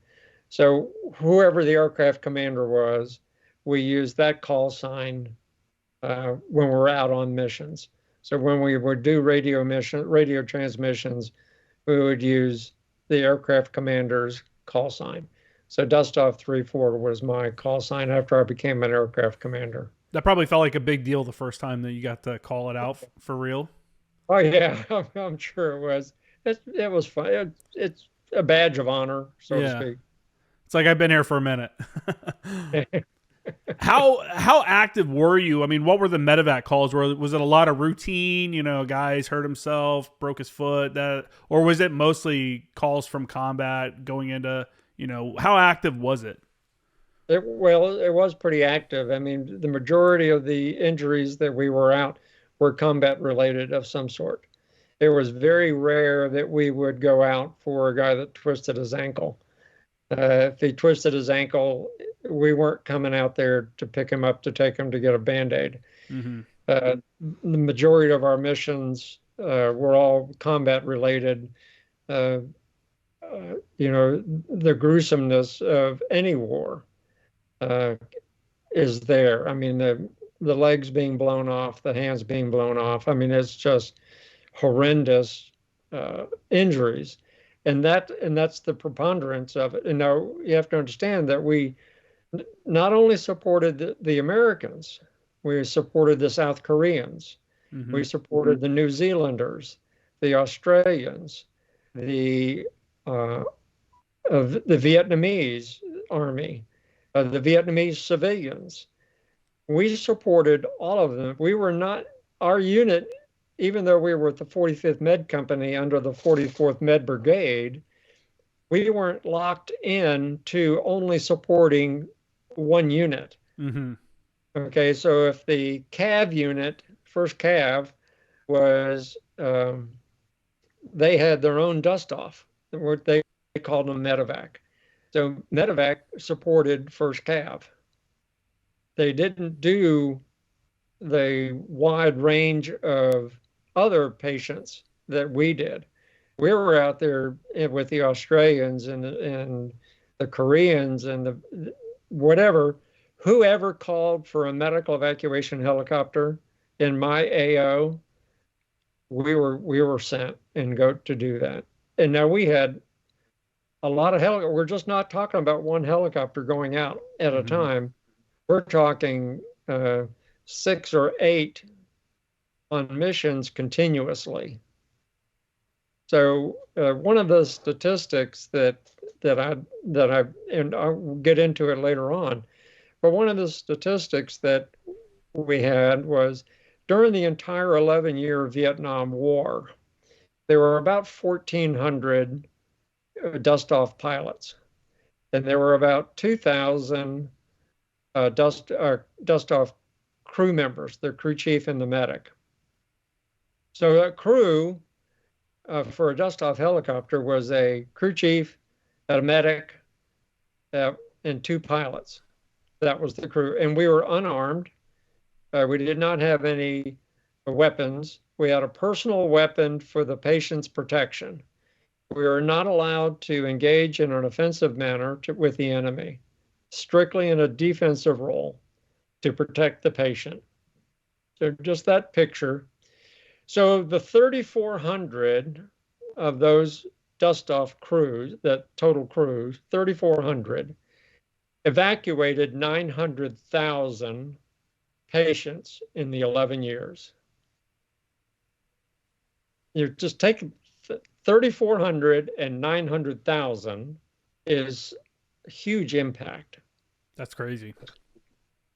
So whoever the aircraft commander was, we used that call sign when we're out on missions. So when we would do radio transmissions, we would use the aircraft commander's call sign. So Dustoff 34 was my call sign after I became an aircraft commander. That probably felt like a big deal the first time that you got to call it out for real. Oh yeah, I'm sure it was. It was fun. It's a badge of honor, so to Yeah. speak. It's like I've been here for a minute. How active were you? I mean, what were the medevac calls? Was it a lot of routine? You know, guys hurt himself, broke his foot, or was it mostly calls from combat going into? You know, how active was it? Well, it was pretty active. I mean, the majority of the injuries that we were out were combat related of some sort. It was very rare that we would go out for a guy that twisted his ankle. If he twisted his ankle, we weren't coming out there to pick him up to take him to get a Band-Aid. Mm-hmm. The majority of our missions were all combat related. Uh, the gruesomeness of any war is there. I mean, the legs being blown off, the hands being blown off. I mean, it's just horrendous injuries, and that's the preponderance of it. And now you have to understand that we not only supported the Americans, we supported the South Koreans, Mm-hmm. we supported the New Zealanders, the Australians, the the Vietnamese army, the Vietnamese civilians. We supported all of them. We were not, our unit, even though we were at the 45th Med Company under the 44th Med Brigade, we weren't locked in to only supporting one unit. Mm-hmm. Okay, so if the CAV unit, first CAV, was, they had their own dust-off. They called them medevac. So medevac supported first CAV. They didn't do the wide range of other patients that we did. We were out there with the Australians and the Koreans and the whatever, whoever called for a medical evacuation helicopter in my AO, we were sent and go to do that. And now we had a lot of helicopters. We're just not talking about one helicopter going out at a time. We're talking 6 or 8 on missions continuously. So one of the statistics that I and I'll get into it later on, but one of the statistics that we had was during the entire 11-year Vietnam War, there were about 1,400 dust-off pilots, and there were about 2,000 dust-off crew members, the crew chief and the medic. So a crew for a dust-off helicopter was a crew chief, a medic, and 2 pilots. That was the crew, and we were unarmed. We did not have any weapons. We had a personal weapon for the patient's protection. We were not allowed to engage in an offensive manner with the enemy, strictly in a defensive role to protect the patient. So just that picture. So the 3,400 of those dust-off crews, that total crews, 3,400, evacuated 900,000 patients in the 11 years. You just take 3,400 and 900,000 is a huge impact. That's crazy.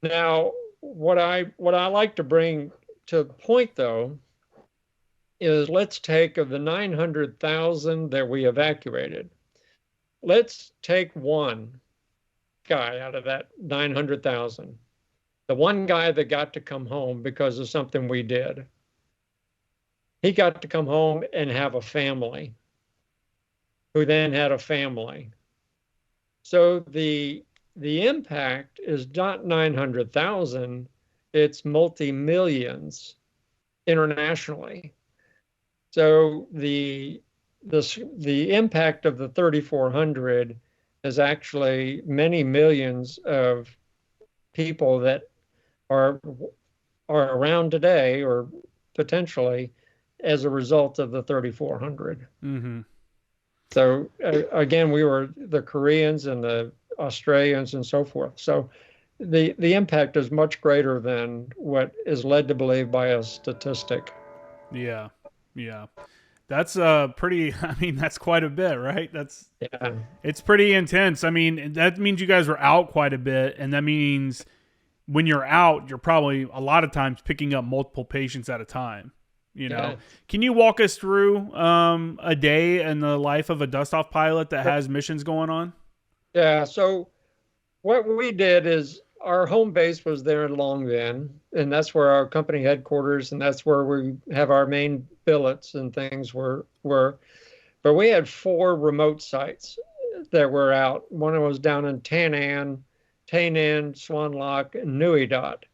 Now, what I like to bring to the point though is let's take of the 900,000 that we evacuated, let's take one guy out of that 900,000, the one guy that got to come home because of something we did. He got to come home and have a family, who then had a family. So the impact is not 900,000, it's multi-millions internationally. So the impact of the 3,400 is actually many millions of people that are around today, or potentially as a result of the 3,400. Mm-hmm. So again, we were the Koreans and the Australians and so forth. So the impact is much greater than what is led to believe by a statistic. Yeah. That's pretty. I mean, that's quite a bit, right? Yeah. It's pretty intense. I mean, that means you guys were out quite a bit, and that means when you're out, you're probably a lot of times picking up multiple patients at a time. Yeah. Can you walk us through a day in the life of a Dustoff pilot that has missions going on? Yeah. So what we did is our home base was there in Long Binh, and that's where our company headquarters, and that's where we have our main billets and things were. But we had 4 remote sites that were out. One was down in Tan Anh, Swan Lock, and Nui Dat.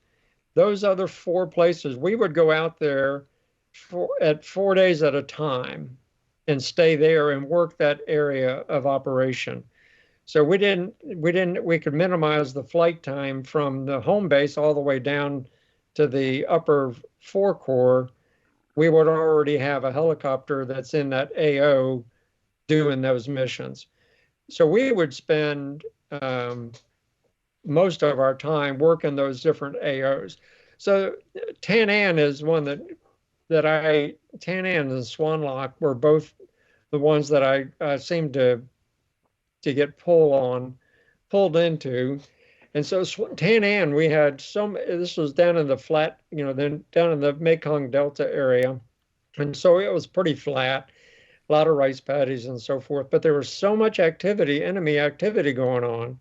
Those other 4 places, we would go out there at 4 days at a time and stay there and work that area of operation. So we could minimize the flight time from the home base all the way down to the upper 4 Corps. We would already have a helicopter that's in that AO doing those missions. So we would spend most of our time working those different AOs. So Tan Anh is one Tan Anh and Swan Lock were both the ones that I seemed to get pulled into. And so Tan Anh, we had this was down in the flat, then down in the Mekong Delta area. And so it was pretty flat, a lot of rice paddies and so forth. But there was so much activity, enemy activity going on,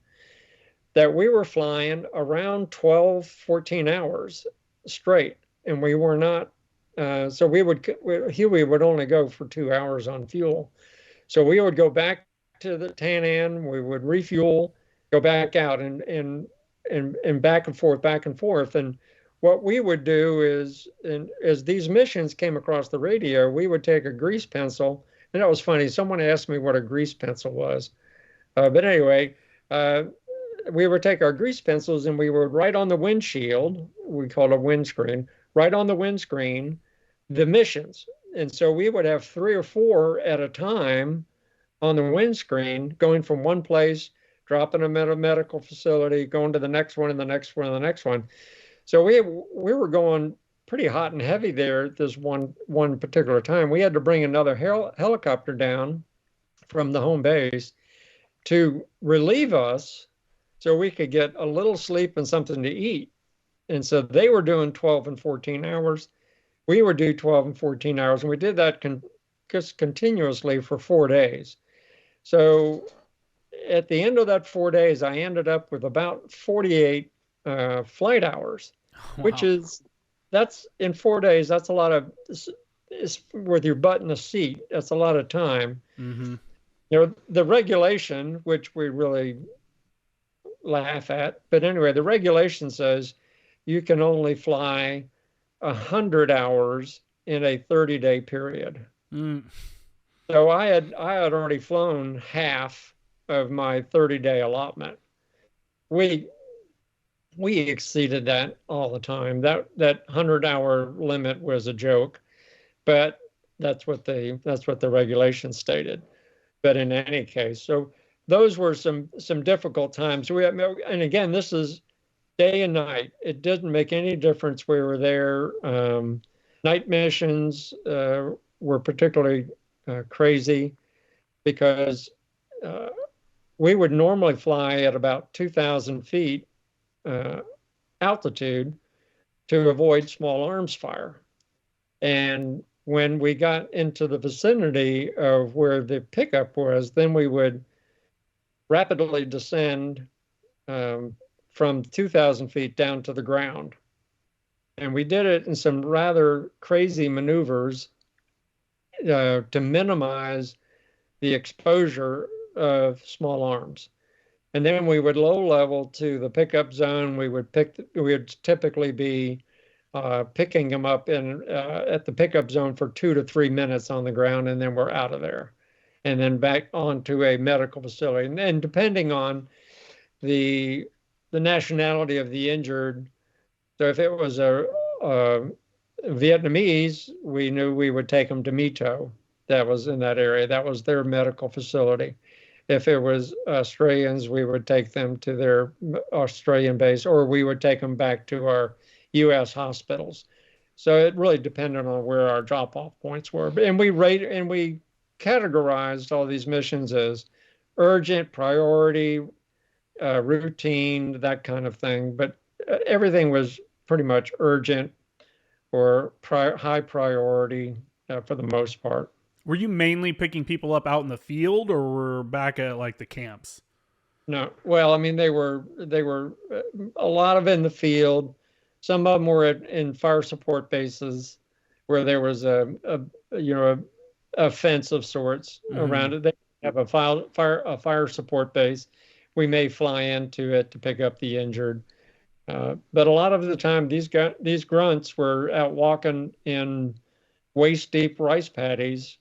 that we were flying around 12, 14 hours straight. And we were not, so Huey would only go for 2 hours on fuel. So we would go back to the Tan Anh, we would refuel, go back out and back and forth. And what we would do is, as these missions came across the radio, we would take a grease pencil. And that was funny. Someone asked me what a grease pencil was. But anyway, we would take our grease pencils and we would write on the windshield, we call it a windscreen, write on the windscreen the missions. And so we would have 3 or 4 at a time on the windscreen, going from one place, dropping them at a medical facility, going to the next one and the next one and the next one. So we were going pretty hot and heavy there at this one particular time. We had to bring another helicopter down from the home base to relieve us so we could get a little sleep and something to eat. And so they were doing 12 and 14 hours. We would do 12 and 14 hours. And we did that just continuously for 4 days. So at the end of that 4 days, I ended up with about 48 flight hours, Wow. which that's in 4 days. That's a lot of, it's with your butt in the seat. That's a lot of time. Mm-hmm. The regulation, which we really laugh at, but anyway, the regulation says you can only fly 100 hours in a 30-day period. Mm. So I had already flown half of my 30-day allotment. We exceeded that all the time. That 100-hour limit was a joke, but that's what the regulations stated. But in any case, so those were some difficult times. And again, this is day and night. It didn't make any difference. We were there. Night missions were particularly crazy because uh, we would normally fly at about 2,000 feet uh, altitude to avoid small arms fire. And when we got into the vicinity of where the pickup was, then we would rapidly descend um, from 2,000 feet down to the ground. And we did it in some rather crazy maneuvers to minimize the exposure of small arms. And then we would low level to the pickup zone. We would typically be picking them up at the pickup zone for 2 to 3 minutes on the ground, and then we're out of there, and then back onto a medical facility. And depending on the nationality of the injured, so if it was a Vietnamese, we knew we would take them to Mito. That was in that area. That was their medical facility. If it was Australians, we would take them to their Australian base, or we would take them back to our U.S. hospitals. So it really depended on where our drop-off points were. And we categorized all these missions as urgent, priority, routine, that kind of thing. But everything was pretty much urgent or high priority for the most part. Were you mainly picking people up out in the field, or were back at like the camps? No, well, I mean, they were a lot of in the field. Some of them were in fire support bases where there was a fence of sorts around it. They have a fire support base. We may fly into it to pick up the injured, but a lot of the time these grunts were out walking in waist deep rice paddies,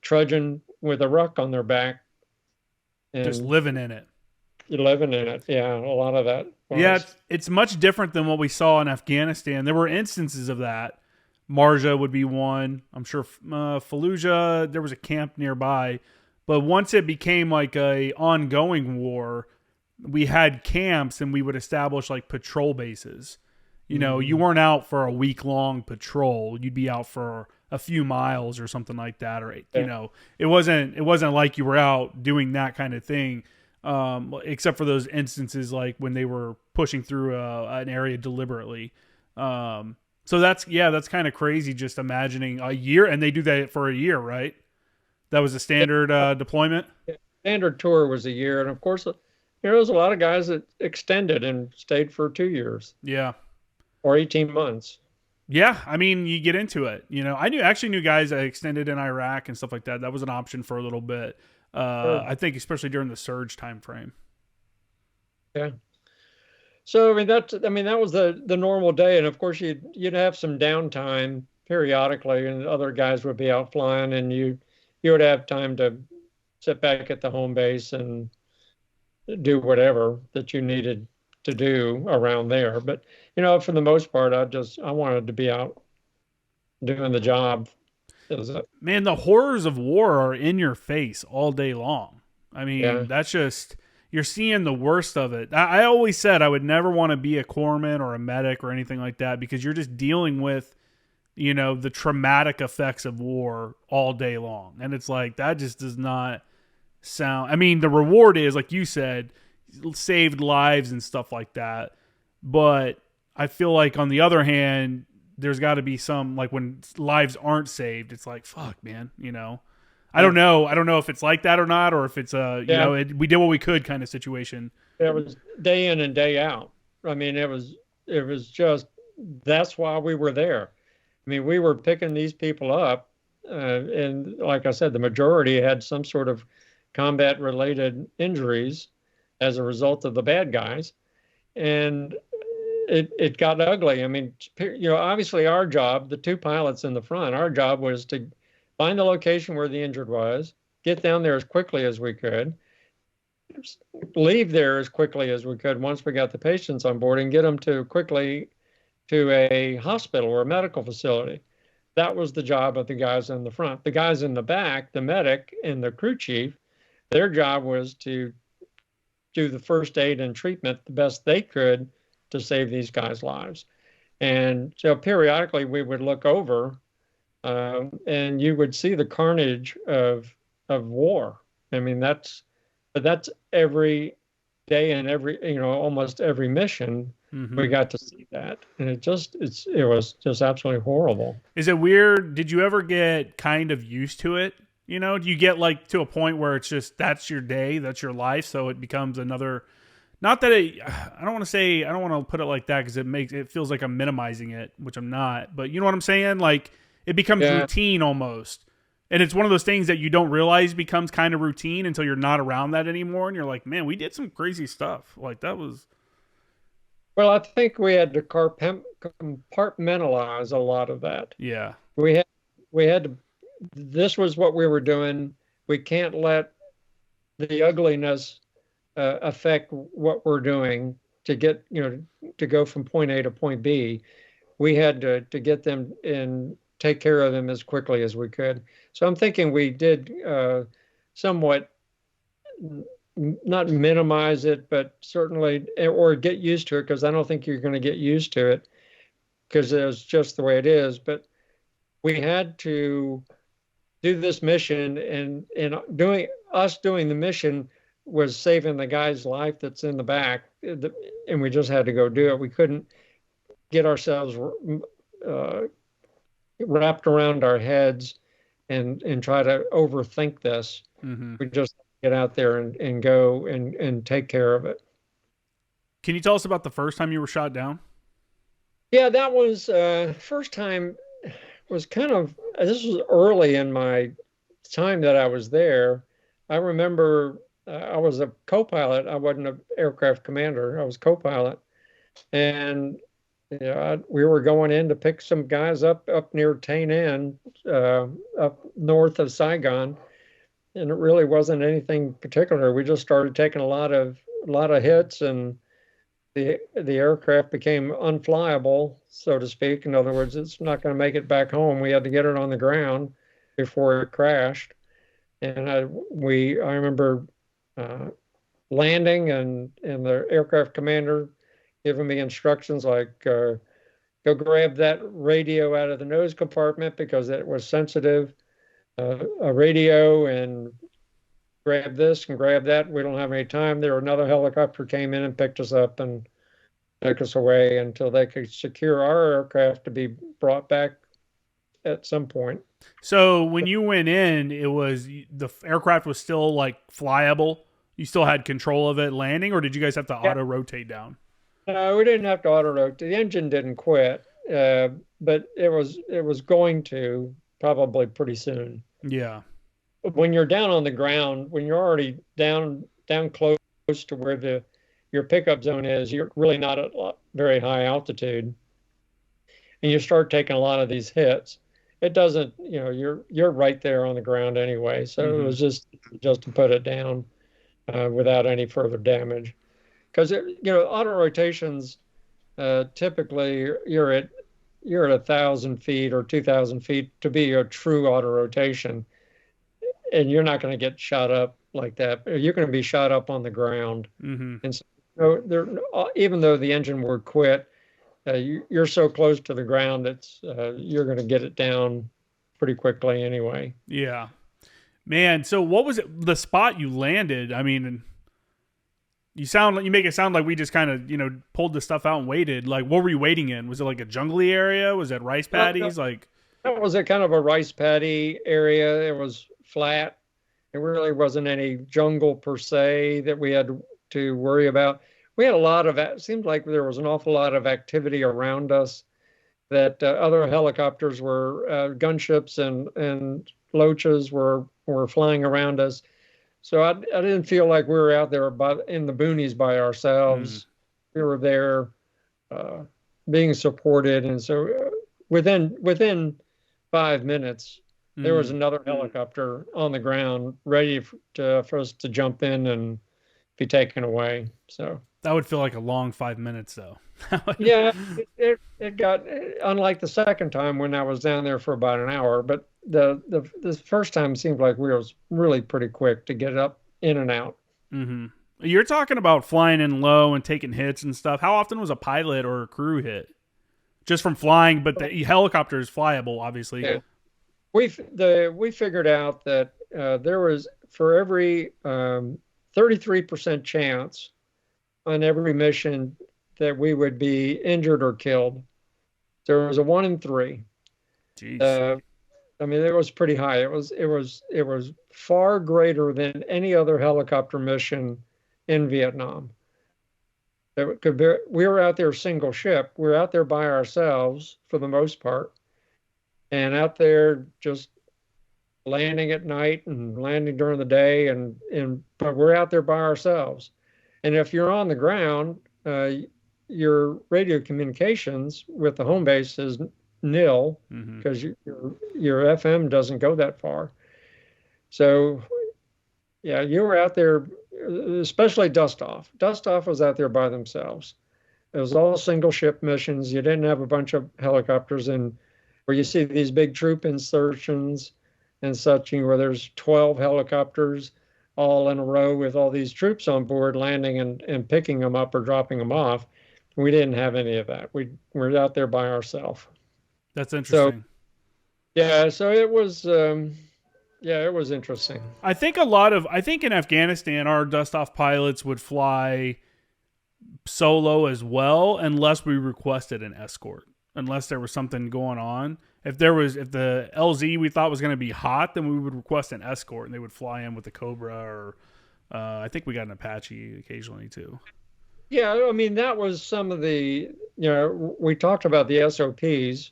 trudging with a ruck on their back, and just living in it. Living in it, yeah. A lot of that. Yeah, it's much different than what we saw in Afghanistan. There were instances of that. Marja would be one. I'm sure Fallujah, there was a camp nearby. But once it became like a ongoing war, we had camps and we would establish like patrol bases. You know, you weren't out for a week-long patrol. You'd be out for a few miles or something like that. Or, you know, it wasn't like you were out doing that kind of thing. Except for those instances like when they were pushing through an area deliberately. So that's kind of crazy just imagining a year, and they do that for a year, right? That was a standard deployment? Standard tour was a year, and of course, there was a lot of guys that extended and stayed for 2 years. Yeah. Or 18 months. Yeah, I mean, you get into it. You know, I actually knew guys that extended in Iraq and stuff like that. That was an option for a little bit. Sure. I think especially during the surge time frame. Yeah. So that was the normal day, and of course you'd have some downtime periodically, and other guys would be out flying, and you would have time to sit back at the home base and do whatever that you needed to do around there. But for the most part, I wanted to be out doing the job. Man, the horrors of war are in your face all day long. I mean, that's just, you're seeing the worst of it. I always said I would never want to be a corpsman or a medic or anything like that, because you're just dealing with, the traumatic effects of war all day long. And it's like, that just does not sound, I mean, the reward is, like you said, saved lives and stuff like that. But I feel like on the other hand, there's got to be some, like, when lives aren't saved, it's like, fuck, man, I don't know. I don't know if it's like that or not, or if it's we did what we could kind of situation. It was day in and day out. I mean, it was just, that's why we were there. I mean, we were picking these people up, and like I said, the majority had some sort of combat related injuries as a result of the bad guys. And it got ugly. I mean, obviously our job, the two pilots in the front, our job was to find the location where the injured was, get down there as quickly as we could, leave there as quickly as we could once we got the patients on board, and get them quickly to a hospital or a medical facility. That was the job of the guys in the front. The guys in the back, the medic and the crew chief, Their job was to do the first aid and treatment the best they could to save these guys' lives. And so periodically we would look over, and you would see the carnage of war. I mean, that's every day and every, almost every mission. We Mm-hmm. got to see that, and it was just absolutely horrible. Is it weird? Did you ever get kind of used to it? Do you get like to a point where it's just that's your day, that's your life, so it becomes another. Not that I don't want to say, I don't want to put it like that because it feels like I'm minimizing it, which I'm not. But you know what I'm saying? Like it becomes Yeah. routine almost, and it's one of those things that you don't realize becomes kind of routine until you're not around that anymore, and you're like, man, we did some crazy stuff. Like that was. Well, I think we had to compartmentalize a lot of that. Yeah. We had we had to. This was what we were doing. We can't let the ugliness affect what we're doing to get, to go from point A to point B. We had to get them and take care of them as quickly as we could. So I'm thinking we did somewhat not minimize it, but certainly, or get used to it, because I don't think you're going to get used to it because it's just the way it is. But we had to do this mission, and doing the mission was saving the guy's life that's in the back, and we just had to go do it. We couldn't get ourselves uh, wrapped around our heads and try to overthink this. Mm-hmm. We just get out there and go and take care of it. Can you tell us about the first time you were shot down? Yeah, that was first time was kind of, this was early in my time that I was there. I remember I was a co-pilot. I wasn't an aircraft commander. I was co-pilot, and we were going in to pick some guys up near Tainan, up north of Saigon, and it really wasn't anything particular. We just started taking a lot of hits, and the aircraft became unflyable, so to speak. In other words, it's not going to make it back home. We had to get it on the ground before it crashed. And I remember uh, landing, and the aircraft commander giving me instructions like, go grab that radio out of the nose compartment because it was sensitive, a radio, and grab this and grab that. We don't have any time. There, another helicopter came in and picked us up and took us away until they could secure our aircraft to be brought back at some point. So when you went in, it was the aircraft was still like flyable. You still had control of it landing, or did you guys have to Yeah. auto rotate down? No, we didn't have to auto rotate. The engine didn't quit, but it was going to probably pretty soon. Yeah. When you're down on the ground, when you're already down close to where your pickup zone is, you're really not at very high altitude, and you start taking a lot of these hits. It doesn't, you're right there on the ground anyway. So Mm-hmm. it was just to put it down without any further damage. Because auto rotations, typically you're at 1,000 feet or 2,000 feet to be a true auto rotation, and you're not going to get shot up like that. You're going to be shot up on the ground. Mm-hmm. And so even though the engine would quit, you're so close to the ground, you're going to get it down pretty quickly anyway. Yeah. Man, so what was it? The spot you landed? I mean, you make it sound like we just kind of pulled the stuff out and waited. Like, what were you waiting in? Was it like a jungly area? Was it rice paddies? Like, that was a kind of a rice paddy area. It was flat. There really wasn't any jungle per se that we had to worry about. We had it seemed like there was an awful lot of activity around us, that other helicopters gunships and loaches were flying around us. So I didn't feel like we were out there in the boonies by ourselves. We were there being supported. And so within 5 minutes, there was another helicopter on the ground ready for us to jump in and be taken away. So that would feel like a long 5 minutes, though. yeah, it got, unlike the second time when I was down there for about an hour, but the first time seemed like we was really pretty quick to get up in and out. Mm-hmm. You're talking about flying in low and taking hits and stuff. How often was a pilot or a crew hit? Just from flying, but the helicopter is flyable, obviously. Yeah. We figured out that there was, for every 33% chance on every mission that we would be injured or killed. There was a 1 in 3. Jeez. I mean, it was pretty high. It was far greater than any other helicopter mission in Vietnam. We were out there single ship. We were out there by ourselves for the most part, and out there just landing at night and landing during the day, but we're out there by ourselves. And if you're on the ground, your radio communications with the home base is nil because your FM doesn't go that far. So, yeah, you were out there, especially Dustoff. Dustoff was out there by themselves. It was all single ship missions. You didn't have a bunch of helicopters in where you see these big troop insertions and such, where there's 12 helicopters all in a row with all these troops on board landing and picking them up or dropping them off. We didn't have any of that. We were out there by ourselves. That's interesting. So, yeah, so it was, it was interesting. I think in Afghanistan, our Dustoff pilots would fly solo as well, unless we requested an escort, unless there was something going on. If the LZ we thought was going to be hot, then we would request an escort, and they would fly in with the Cobra, or I think we got an Apache occasionally too. Yeah, I mean, that was some of the, we talked about the SOPs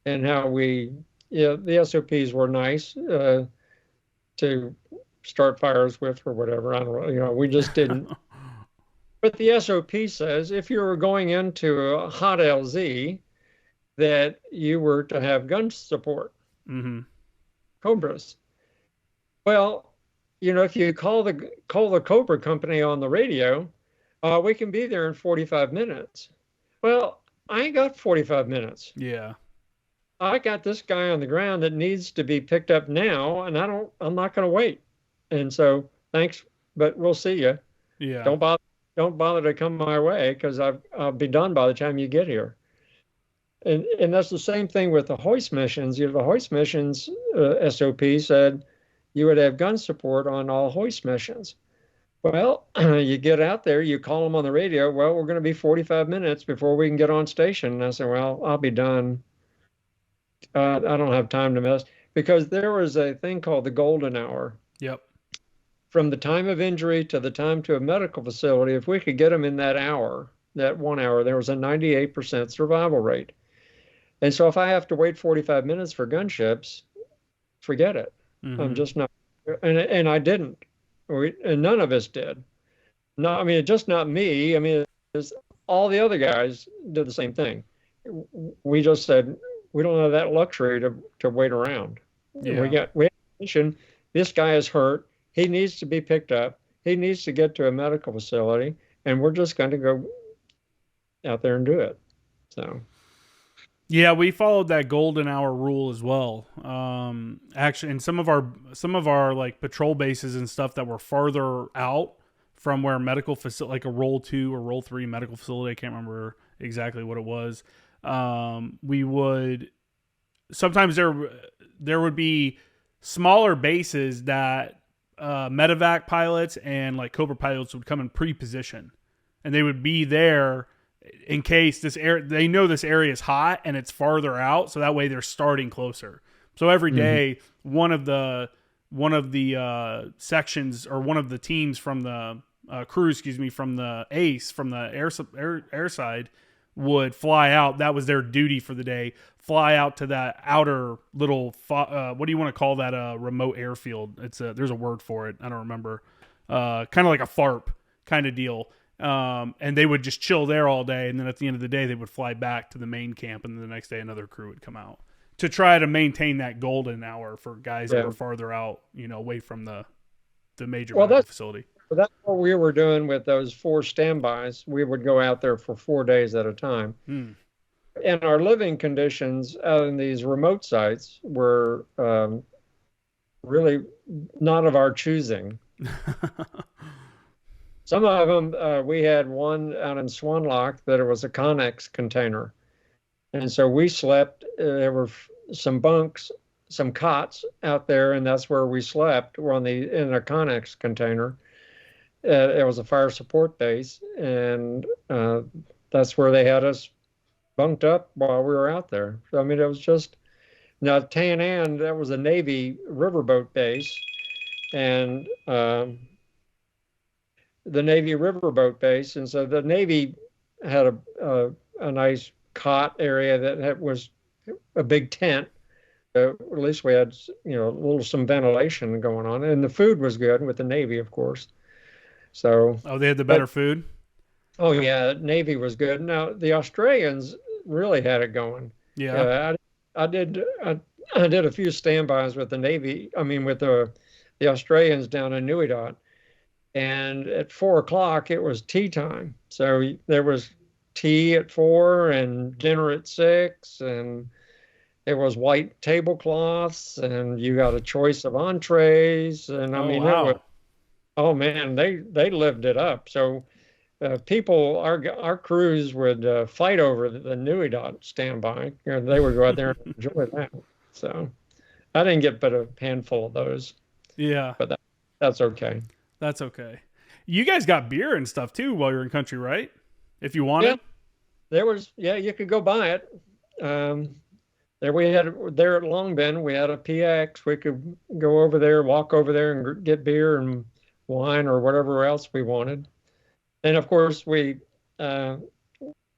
and how the SOPs were nice to start fires with or whatever. I don't know, we just didn't. But the SOP says if you were going into a hot LZ, that you were to have gun support, Cobras. Well, if you call the Cobra company on the radio, we can be there in 45 minutes. Well, I ain't got 45 minutes. Yeah. I got this guy on the ground that needs to be picked up now, and I'm not going to wait. And so, thanks, but we'll see you. Yeah. Don't bother to come my way because I'll be done by the time you get here. And that's the same thing with the hoist missions. The hoist missions SOP said you would have gun support on all hoist missions. Well, you get out there, you call them on the radio. Well, we're going to be 45 minutes before we can get on station. And I said, well, I'll be done. I don't have time to mess, because there was a thing called the golden hour. Yep. From the time of injury to the time to a medical facility, if we could get them in that hour, that 1 hour, there was a 98% survival rate. And so if I have to wait 45 minutes for gunships, forget it. I'm just not, and I didn't. And none of us did. No, I mean, just not me. I mean, all the other guys did the same thing. We just said, we don't have that luxury to wait around. Yeah. We have a mission. This guy is hurt. He needs to be picked up. He needs to get to a medical facility, and we're just going to go out there and do it. So. Yeah, we followed that golden hour rule as well. Actually, in some of our like patrol bases and stuff that were farther out from where medical facility, like a Roll 2 or Roll 3 medical facility, I can't remember exactly what it was. We would sometimes there would be smaller bases that medevac pilots and like Cobra pilots would come in pre-position, and they would be there in case they know this area is hot and it's farther out, so that way they're starting closer. So every day, one of the sections or one of the teams from the crew, from the ACE, from the air side, would fly out. That was their duty for the day. Fly out to that outer little what do you want to call that? Remote airfield. There's a word for it. I don't remember. Kind of like a FARP kind of deal. And they would just chill there all day, and then at the end of the day they would fly back to the main camp, and then the next day another crew would come out to try to maintain that golden hour for guys that were farther out, away from the major facility. Well, that's what we were doing with those 4 standbys. We would go out there for 4 days at a time. And our living conditions out in these remote sites were really not of our choosing. Some of them, we had one out in Swan Lock that it was a Connex container. And so we slept, there were some bunks, some cots out there, and that's where we slept. We're in a Connex container. It was a fire support base, and that's where they had us bunked up while we were out there. So, I mean, it was just now Tan An, that was a Navy riverboat base, and the Navy riverboat base, and so the Navy had a nice cot area was a big tent. At least we had, a little some ventilation going on, and the food was good with the Navy, of course. So, Oh, they had the better food. oh yeah, Navy was good. Now the Australians really had it going. Yeah. Yeah, I did a few standbys with the Navy. I mean, with the Australians down in Nui, and at 4 o'clock it was tea time. So there was tea at 4 and dinner at 6, and there was white tablecloths, and you got a choice of entrees. And I Oh mean, wow. oh man, they lived it up. So our crews would fight over the Nui standby. They would go out there and enjoy that. So I didn't get but a handful of those, Yeah. but that's okay. That's okay. You guys got beer and stuff too while you're in country, right? If you Yeah, wanted. you could go buy it. Um, there at Long Bend, we had a PX. We could go over there, walk over there, and get beer and wine or whatever else we wanted. And of course, uh,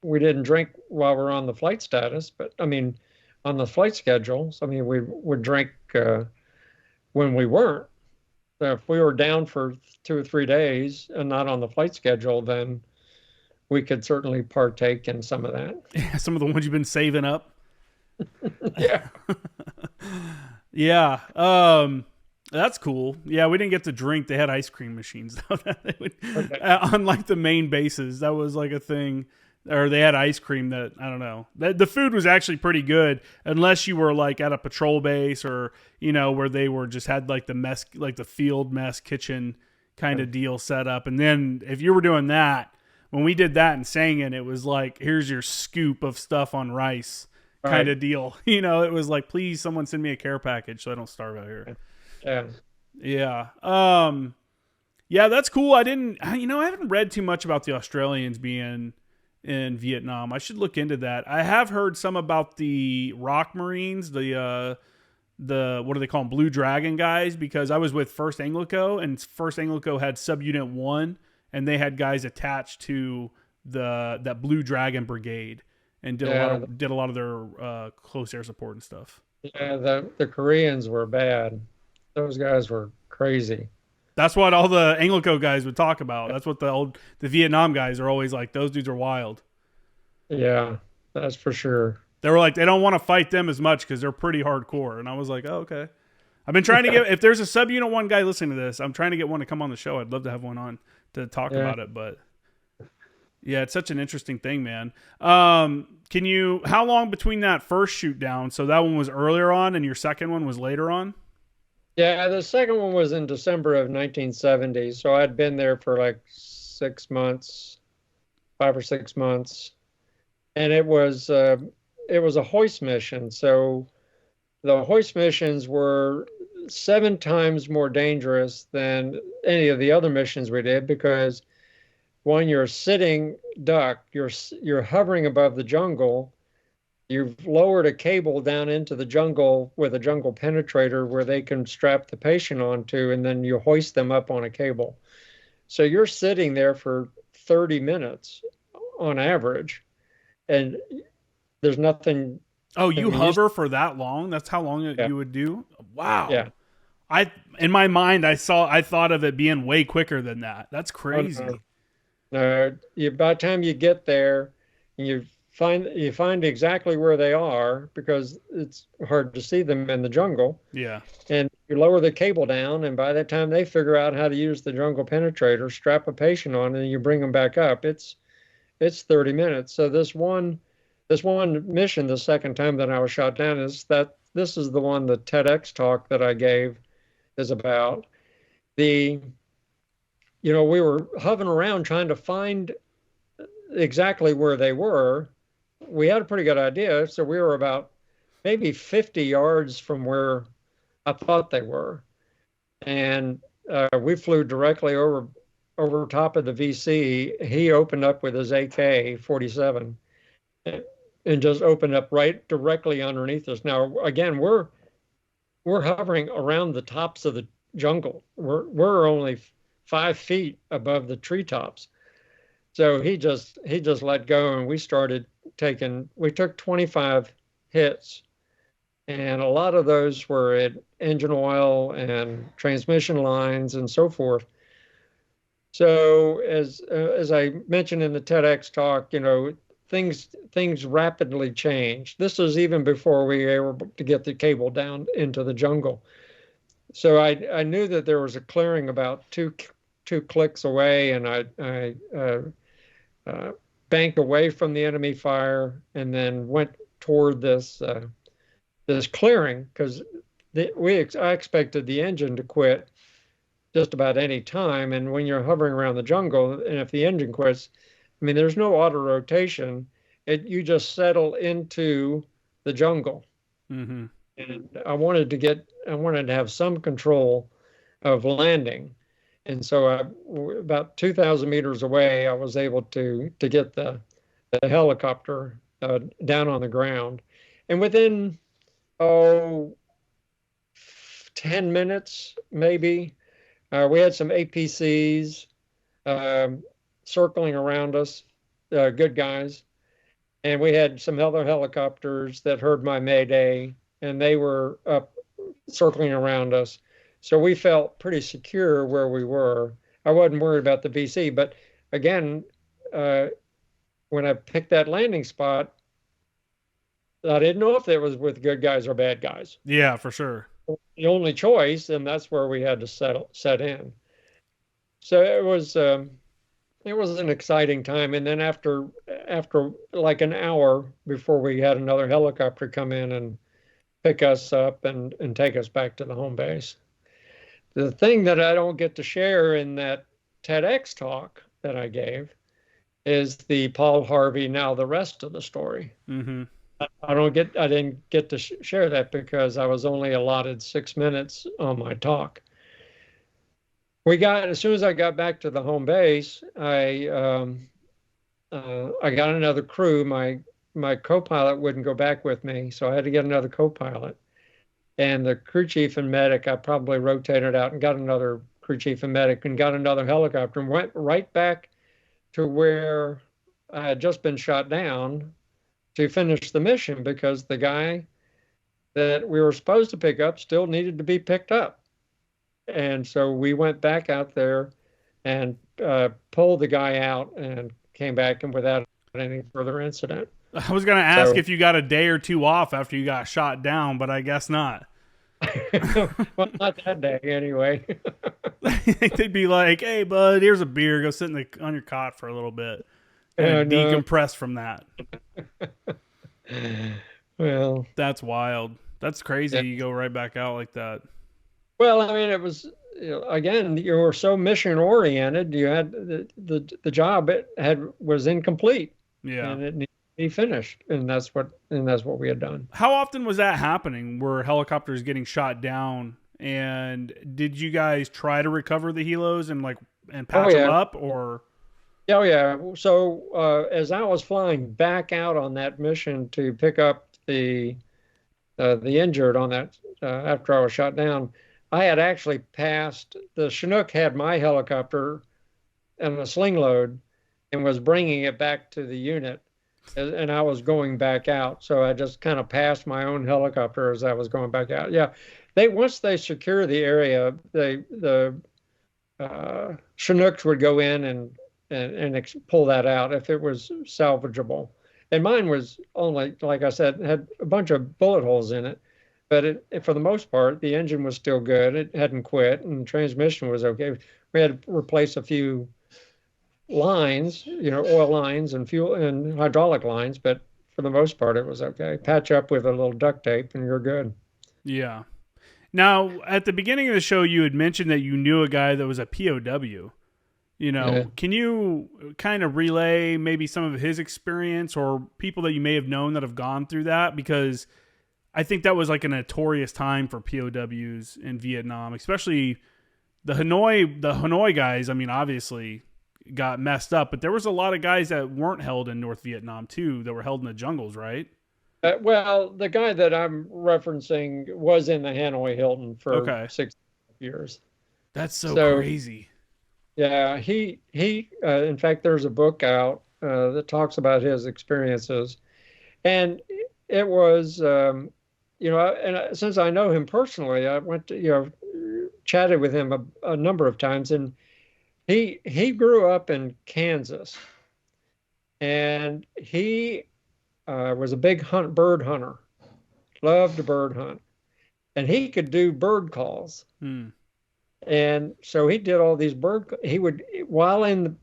we didn't drink while we're on the flight status, but I mean, on the flight schedules, I mean, we would drink when we weren't. So if we were down for 2 or 3 days and not on the flight schedule, then we could certainly partake in some of that. Yeah, some of the ones you've been saving up. Yeah. Yeah. That's cool. Yeah, we didn't get to drink. They had ice cream machines though. Okay. On like the main bases. That was like a thing. Or they had ice cream that I don't know. The food was actually pretty good, unless you were like at a patrol base or where they were just had like the mess, like the field mess kitchen kind of deal set up. And then if you were doing that, when we did that and sang it was like, here's your scoop of stuff on rice kind Right. of deal. It was like, please, someone send me a care package so I don't starve out here. Yeah. Yeah. Yeah, that's cool. I haven't read too much about the Australians being in Vietnam. I should look into that. I have heard some about the Rock Marines, the what do they call them, Blue Dragon guys, because I was with First Anglico, and First Anglico had Subunit 1, and they had guys attached to that Blue Dragon brigade, and Yeah. did a lot of their close air support and stuff. Yeah. The Koreans were bad. Those guys were crazy. That's what all the Anglico guys would talk about. That's what the Vietnam guys are always like. Those dudes are wild. Yeah, that's for sure. They were like, they don't want to fight them as much because they're pretty hardcore. And I was like, oh, okay. I've been trying to get, if there's a Subunit 1 guy listening to this, I'm trying to get one to come on the show. I'd love to have one on to talk Yeah. about it. But yeah, it's such an interesting thing, man. How long between that first shoot down? So that one was earlier on and your second one was later on? Yeah, the second one was in December of 1970. So I'd been there for like 6 months, 5 or 6 months, and it was a hoist mission. So the hoist missions were 7 times more dangerous than any of the other missions we did because when you're sitting duck, you're hovering above the jungle. You've lowered a cable down into the jungle with a jungle penetrator where they can strap the patient onto, and then you hoist them up on a cable. So you're sitting there for 30 minutes on average, and there's nothing. Oh, I you mean, hover for that long? That's how long yeah, you would do? Wow. yeah. In my mind, I thought of it being way quicker than that. That's Oh, crazy. no. No, by the time you get there, and you find exactly where they are because it's hard to see them in the jungle. Yeah. And you lower the cable down, and by the time they figure out how to use the jungle penetrator, strap a patient on, and you bring them back up, it's 30 minutes. So this one mission, the second time that I was shot down, this is the one the TEDx talk that I gave is about. The we were hovering around trying to find exactly where they were. We had a pretty good idea, so we were about maybe 50 yards from where I thought they were, and we flew directly over top of the VC. He opened up with his AK-47 and just opened up right directly underneath us. Now, again, we're hovering around the tops of the jungle. We're only 5 feet above the treetops. So he just let go, and we took 25 hits, and a lot of those were at engine oil and transmission lines and so forth. So as I mentioned in the TEDx talk, things rapidly change. This was even before we were able to get the cable down into the jungle. So I knew that there was a clearing about two clicks away, and I banked away from the enemy fire and then went toward this clearing because I expected the engine to quit just about any time. And when you're hovering around the jungle, and if the engine quits, I mean, there's no auto rotation. You just settle into the jungle. Mm-hmm. And I wanted to have some control of landing. And so about 2,000 meters away, I was able to get the helicopter down on the ground. And within, 10 minutes, maybe, we had some APCs circling around us, good guys. And we had some other helicopters that heard my mayday, and they were up circling around us. So we felt pretty secure where we were. I wasn't worried about the VC, but again, when I picked that landing spot, I didn't know if it was with good guys or bad guys. Yeah, for sure. The only choice, and that's where we had to set in. So it was an exciting time. And then after like an hour before we had another helicopter come in and pick us up and take us back to the home base. The thing that I don't get to share in that TEDx talk that I gave is the Paul Harvey, now the rest of the story. Mm-hmm. I didn't get to share that because I was only allotted 6 minutes on my talk. As soon as I got back to the home base, I got another crew. My co-pilot wouldn't go back with me, so I had to get another co-pilot. And the crew chief and medic, I probably rotated out and got another crew chief and medic and got another helicopter and went right back to where I had just been shot down to finish the mission because the guy that we were supposed to pick up still needed to be picked up. And so we went back out there and pulled the guy out and came back and without any further incident. I was going to ask if you got a day or two off after you got shot down, but I guess not. Well, not that day anyway. They'd be like, "Hey, bud, here's a beer. Go sit on your cot for a little bit and decompress from that." Well, that's wild. That's crazy. Yeah. You go right back out like that. Well, I mean, it was, again, you were so mission oriented. You had the job was incomplete. Yeah, and it needed to be finished, and that's what we had done. How often was that happening? Were helicopters getting shot down, and did you guys try to recover the helos and patch them up, or? Oh yeah. So as I was flying back out on that mission to pick up the injured on that after I was shot down, I had actually passed. The Chinook had my helicopter and a sling load and was bringing it back to the unit, and I was going back out. So I just kind of passed my own helicopter as I was going back out. Yeah, once they secure the area, the Chinooks would go in and pull that out if it was salvageable. And mine was only, like I said, had a bunch of bullet holes in it. But for the most part, the engine was still good. It hadn't quit, and transmission was okay. We had to replace a few lines, oil lines and fuel and hydraulic lines, but for the most part, it was okay. Patch up with a little duct tape, and you're good. Yeah. Now, at the beginning of the show, you had mentioned that you knew a guy that was a POW. Yeah. Can you kind of relay maybe some of his experience or people that you may have known that have gone through that? Because I think that was like a notorious time for POWs in Vietnam, especially the Hanoi guys. I mean, obviously got messed up, but there was a lot of guys that weren't held in North Vietnam too, that were held in the jungles, right? Well, the guy that I'm referencing was in the Hanoi Hilton for Okay. 6 years. That's so So crazy. yeah, he in fact, there's a book out that talks about his experiences, and it was since I know him personally, I went to chatted with him a number of times, and he grew up in Kansas, and he was a big bird hunter, loved to bird hunt, and he could do bird calls. Hmm. And so he did all these he would, while in the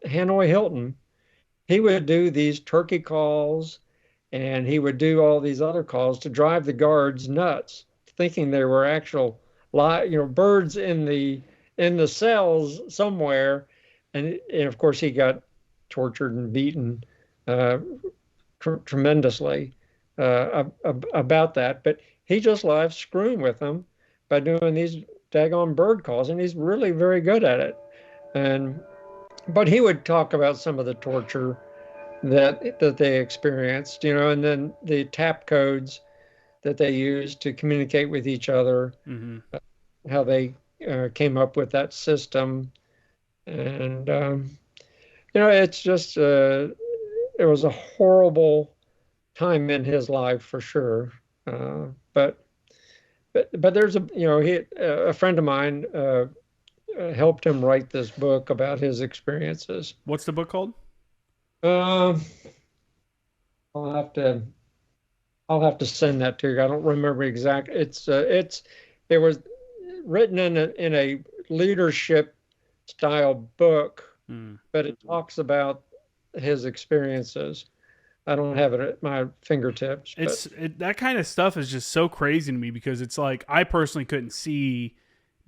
Hanoi Hilton, he would do these turkey calls, and he would do all these other calls to drive the guards nuts, thinking they were actual birds in the cells somewhere. And of course he got tortured and beaten uh, tremendously about that. But he just loved screwing with them by doing these daggone bird calls, and he's really very good at it. And but he would talk about some of the torture that they experienced, and then the tap codes that they used to communicate with each other, Mm-hmm. how they came up with that system. And it's just it was a horrible time in his life for sure. Uh, but but there's a friend of mine helped him write this book about his experiences. What's the book called? Um, I'll have to I'll have to send that to you. I don't remember exact. It was written in a leadership style book, Hmm. but it talks about his experiences. I don't have it at my fingertips, but That kind of stuff is just so crazy to me because it's like I personally couldn't see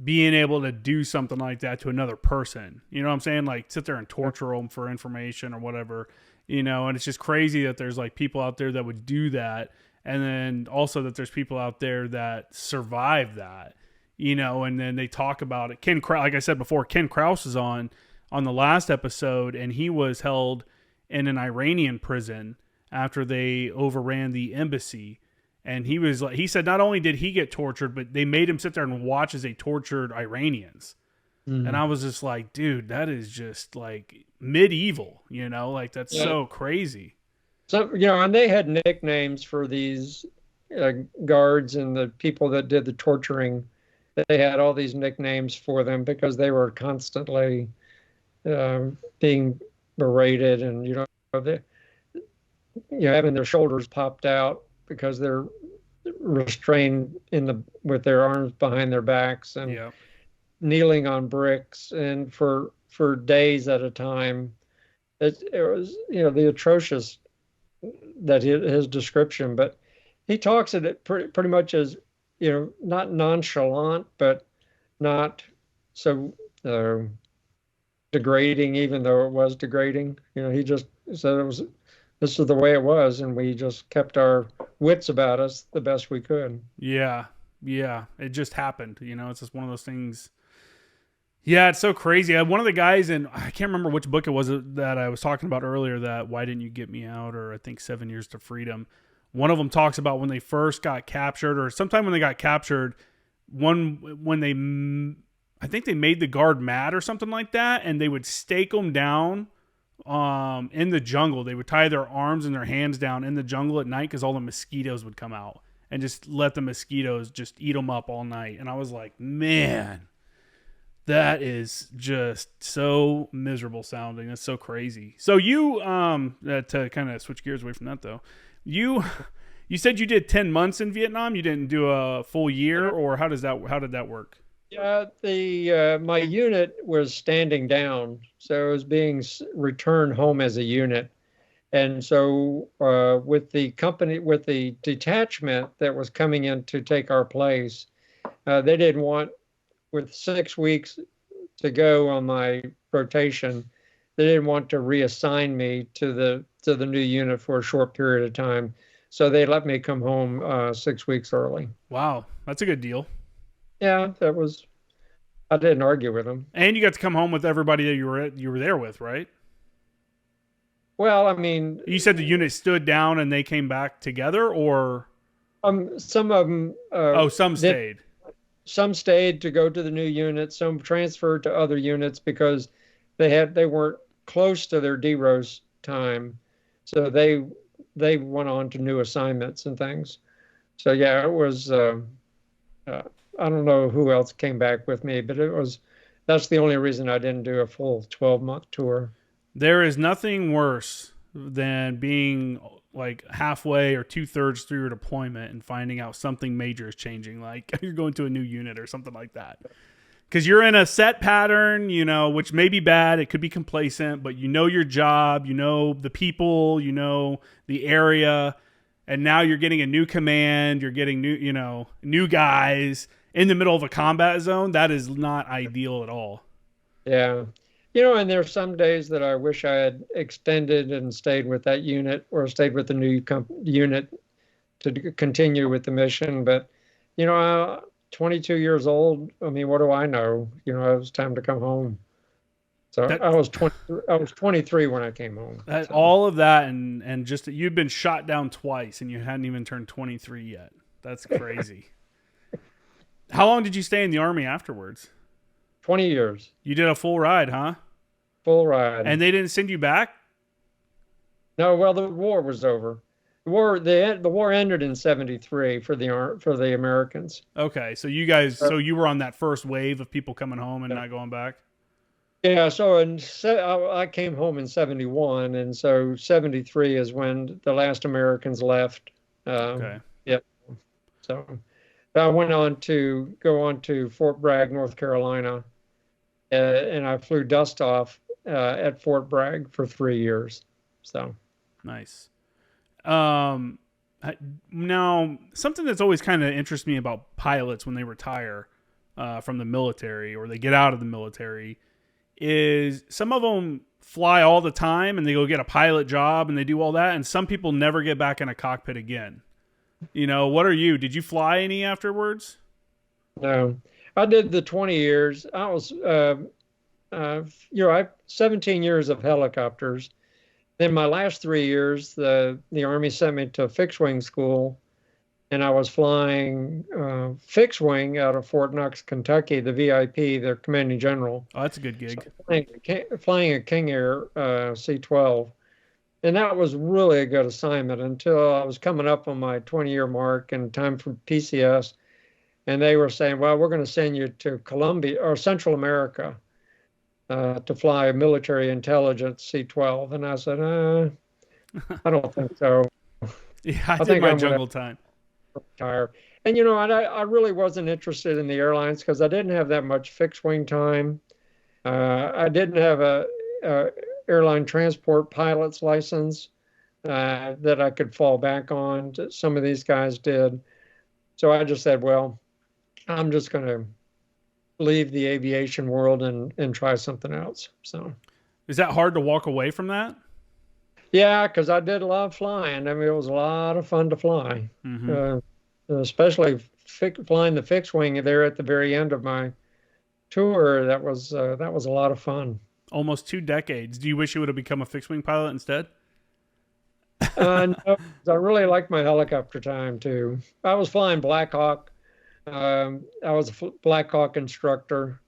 being able to do something like that to another person. You know what I'm saying? Like sit there and torture them for information or whatever, and it's just crazy that there's like people out there that would do that. And then also that there's people out there that survive that, and then they talk about it. Like I said before, Ken Krause is on the last episode, and he was held in an Iranian prison after they overran the embassy. And he said not only did he get tortured, but they made him sit there and watch as they tortured Iranians. And I mm, was just like, dude, that is just like medieval, like that's yeah. so crazy. So and they had nicknames for these uh, guards and the people that did the torturing. They had all these nicknames for them because they were constantly being berated, and they, having their shoulders popped out because they're restrained with their arms behind their backs, and Yeah. kneeling on bricks and for days at a time. It was the atrocious that his description, but he talks at it pretty much as not nonchalant, but not so uh, degrading, even though it was degrading. He just said this is the way it was, and we just kept our wits about us the best we could. Yeah. Yeah. It just happened. It's just one of those things. Yeah, it's so crazy. One of the guys I can't remember which book it was that I was talking about earlier, that Why Didn't You Get Me Out, or I think 7 Years to Freedom. One of them talks about when they first got captured, or sometime when they got captured, I think they made the guard mad or something like that, and they would stake them down in the jungle. They would tie their arms and their hands down in the jungle at night because all the mosquitoes would come out, and just let the mosquitoes just eat them up all night. And I was like, man, that is just so miserable sounding. That's so crazy. So to kind of switch gears away from that though, you said you did 10 months in Vietnam. You didn't do a full year, or how did that work? The my unit was standing down, so it was being returned home as a unit. And so with the detachment that was coming in to take our place, they didn't want, with 6 weeks to go on my rotation, they didn't want to reassign me to the new unit for a short period of time, so they let me come home 6 weeks early. Wow, that's a good deal. Yeah, that was. I didn't argue with them. And you got to come home with everybody that you were there with, right? Well, I mean, You said the unit stood down and they came back together, or some of them. Some stayed. Some stayed to go to the new unit. Some transferred to other units because they weren't close to their DROS time, so they went on to new assignments and things. So yeah, it was. I don't know who else came back with me, but that's the only reason I didn't do a full 12-month tour. There is nothing worse than being like halfway or 2/3 through your deployment and finding out something major is changing, like you're going to a new unit or something like that. Because you're in a set pattern, which may be bad. It could be complacent, but you know your job, the people, the area, and now you're getting a new command. You're getting new guys in the middle of a combat zone. That is not ideal at all. Yeah. And there's some days that I wish I had extended and stayed with that unit or stayed with the new unit to continue with the mission. But, 22 years old, I mean, what do I know? It was time to come home. So I was 23 when I came home. So. All of that and just you've been shot down twice and you hadn't even turned 23 yet. That's crazy. How long did you stay in the Army afterwards? 20 years. You did a full ride, huh? Full ride. And they didn't send you back? No, well, the war was over. The war ended in 1973 for the Americans. Okay, so you were on that first wave of people coming home and not going back? Yeah, so I came home in 1971, and so 1973 is when the last Americans left. Okay. Yep. So I went on to Fort Bragg, North Carolina, and I flew Dustoff at Fort Bragg for 3 years. So nice. Now, something that's always kind of interests me about pilots when they retire from the military or they get out of the military is some of them fly all the time and they go get a pilot job and they do all that, and some people never get back in a cockpit again. What are you? Did you fly any afterwards? No, I did the 20 years. I was, I 17 years of helicopters. Then my last 3 years, the Army sent me to fixed wing school, and I was flying fixed wing out of Fort Knox, Kentucky, the VIP, their commanding general. Oh, that's a good gig. So flying a King Air C-12. And that was really a good assignment until I was coming up on my 20-year mark and time for PCS. And they were saying, well, we're going to send you to Colombia or Central America to fly a military intelligence C-12. And I said, I don't think so. Yeah, I did my jungle time. Retire. And, I really wasn't interested in the airlines because I didn't have that much fixed wing time. I didn't have a airline transport pilot's license that I could fall back on. Some of these guys did. So I just said, well, I'm just going to leave the aviation world and try something else. So, is that hard to walk away from that? Yeah, because I did a lot of flying. I mean, it was a lot of fun to fly, especially flying the fixed wing there at the very end of my tour. That was a lot of fun. Almost 2 decades. Do you wish you would have become a fixed wing pilot instead? No, I really liked my helicopter time too. I was flying Black Hawk. I was a Black Hawk instructor.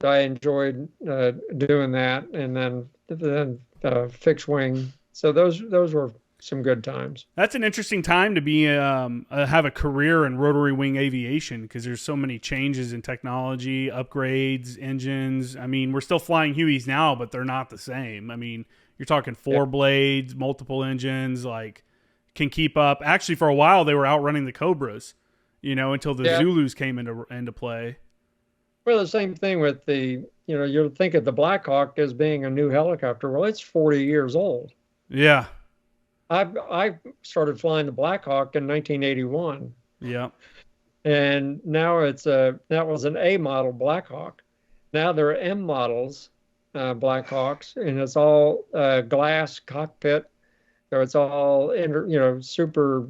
I enjoyed doing that, and then fixed wing. So those were some good times. That's an interesting time to be have a career in rotary wing aviation because there's so many changes in technology, upgrades, engines. I mean, we're still flying Hueys now, but they're not the same. I mean, you're talking 4 blades, multiple engines, like can keep up. Actually, for a while they were outrunning the Cobras, until the Zulus came into play. Well, the same thing with you'll think of the Black Hawk as being a new helicopter. Well, it's 40 years old. Yeah. I started flying the Black Hawk in 1981. Yeah. And now that was an A model Black Hawk. Now there are M models Black Hawks, and it's all glass cockpit. So it's all, super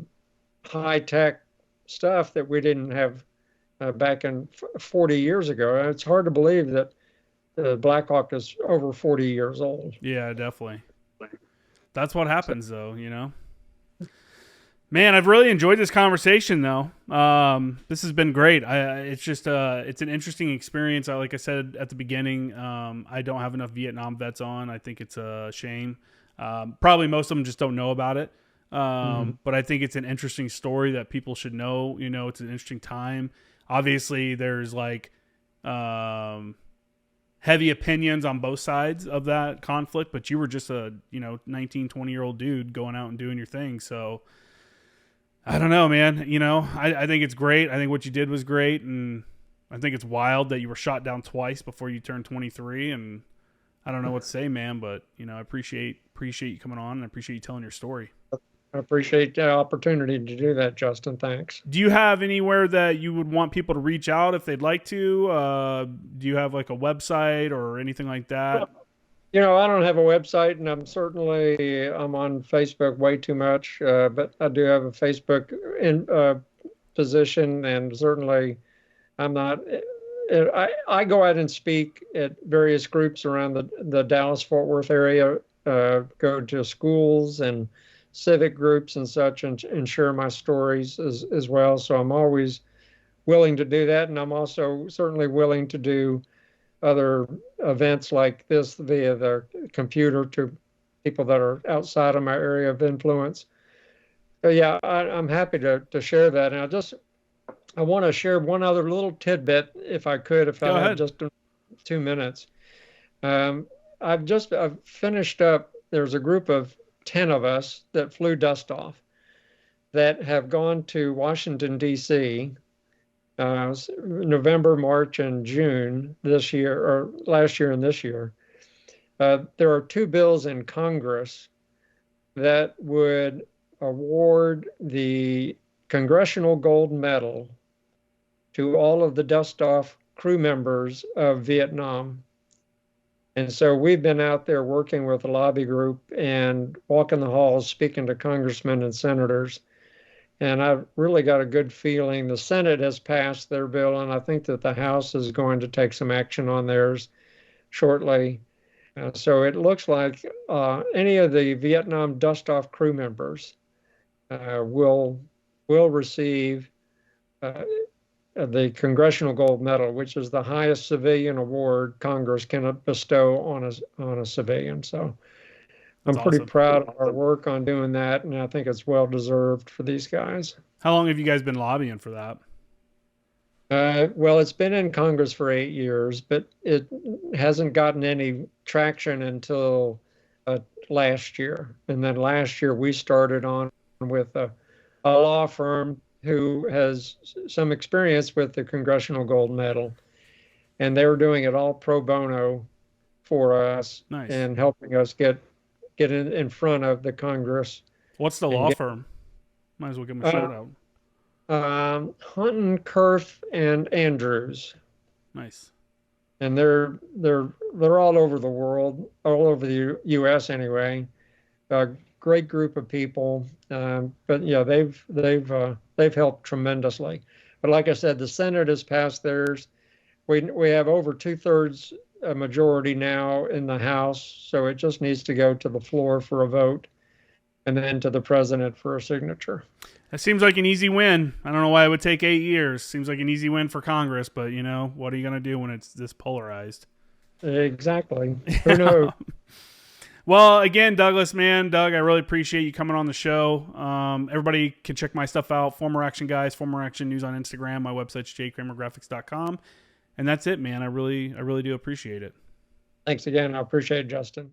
high tech stuff that we didn't have back in 40 years ago. And it's hard to believe that the Black Hawk is over 40 years old. Yeah, definitely. That's what happens, though, Man, I've really enjoyed this conversation, though. This has been great. It's just it's an interesting experience. Like I said at the beginning, I don't have enough Vietnam vets on. I think it's a shame. Probably most of them just don't know about it. But I think it's an interesting story that people should know. It's an interesting time. Obviously, there's like heavy opinions on both sides of that conflict, but you were just a 19, 20-year-old dude going out and doing your thing. So I don't know, man. I think it's great. I think what you did was great, and I think it's wild that you were shot down twice before you turned 23. And I don't know what to say, man. But I appreciate you coming on, and I appreciate you telling your story. I appreciate the opportunity to do that, Justin. Thanks. Do you have anywhere that you would want people to reach out if they'd like to? Do you have like a website or anything like that? I don't have a website, and I'm on Facebook way too much, but I do have a Facebook position, and certainly I'm not. I go out and speak at various groups around the Dallas-Fort Worth area, go to schools and civic groups and such, and share my stories as well. So I'm always willing to do that, and I'm also certainly willing to do other events like this via the computer to people that are outside of my area of influence. But yeah, I'm happy to share that. And I want to share one other little tidbit, if I could, if I had just 2 minutes. I've finished up. There's a group of 10 of us that flew Dustoff that have gone to Washington, D.C., November, March, and June this year, or last year and this year. There are 2 bills in Congress that would award the Congressional Gold Medal to all of the Dustoff crew members of Vietnam. And so we've been out there working with the lobby group and walking the halls, speaking to congressmen and senators. And I've really got a good feeling. The Senate has passed their bill, and I think that the House is going to take some action on theirs shortly. So it looks like any of the Vietnam Dustoff crew members will receive the Congressional Gold Medal, which is the highest civilian award Congress can bestow on a civilian. So I'm pretty proud of our work on doing that, and I think it's well deserved for these guys. How long have you guys been lobbying for that? Well, it's been in Congress for 8 years, but it hasn't gotten any traction until last year. And then last year we started on with a law firm who has some experience with the Congressional Gold Medal. And they were doing it all pro bono for us. Nice. And helping us get in front of the Congress. What's the law firm? Might as well give them a shout out. Hunton, Kurth, and Andrews. Nice. And they're all over the world, all over the U.S. anyway. A great group of people, but yeah, they've helped tremendously. But like I said, the Senate has passed theirs. We have over 2/3 a majority now in the House, so it just needs to go to the floor for a vote, and then to the president for a signature. That seems like an easy win. I don't know why it would take 8 years. Seems like an easy win for Congress, but what are you going to do when it's this polarized? Exactly. Who knows? Well, again, Doug, I really appreciate you coming on the show. Everybody can check my stuff out. Former Action Guys, Former Action News on Instagram. My website's jkramergraphics.com. And that's it, man. I really do appreciate it. Thanks again. I appreciate it, Justin.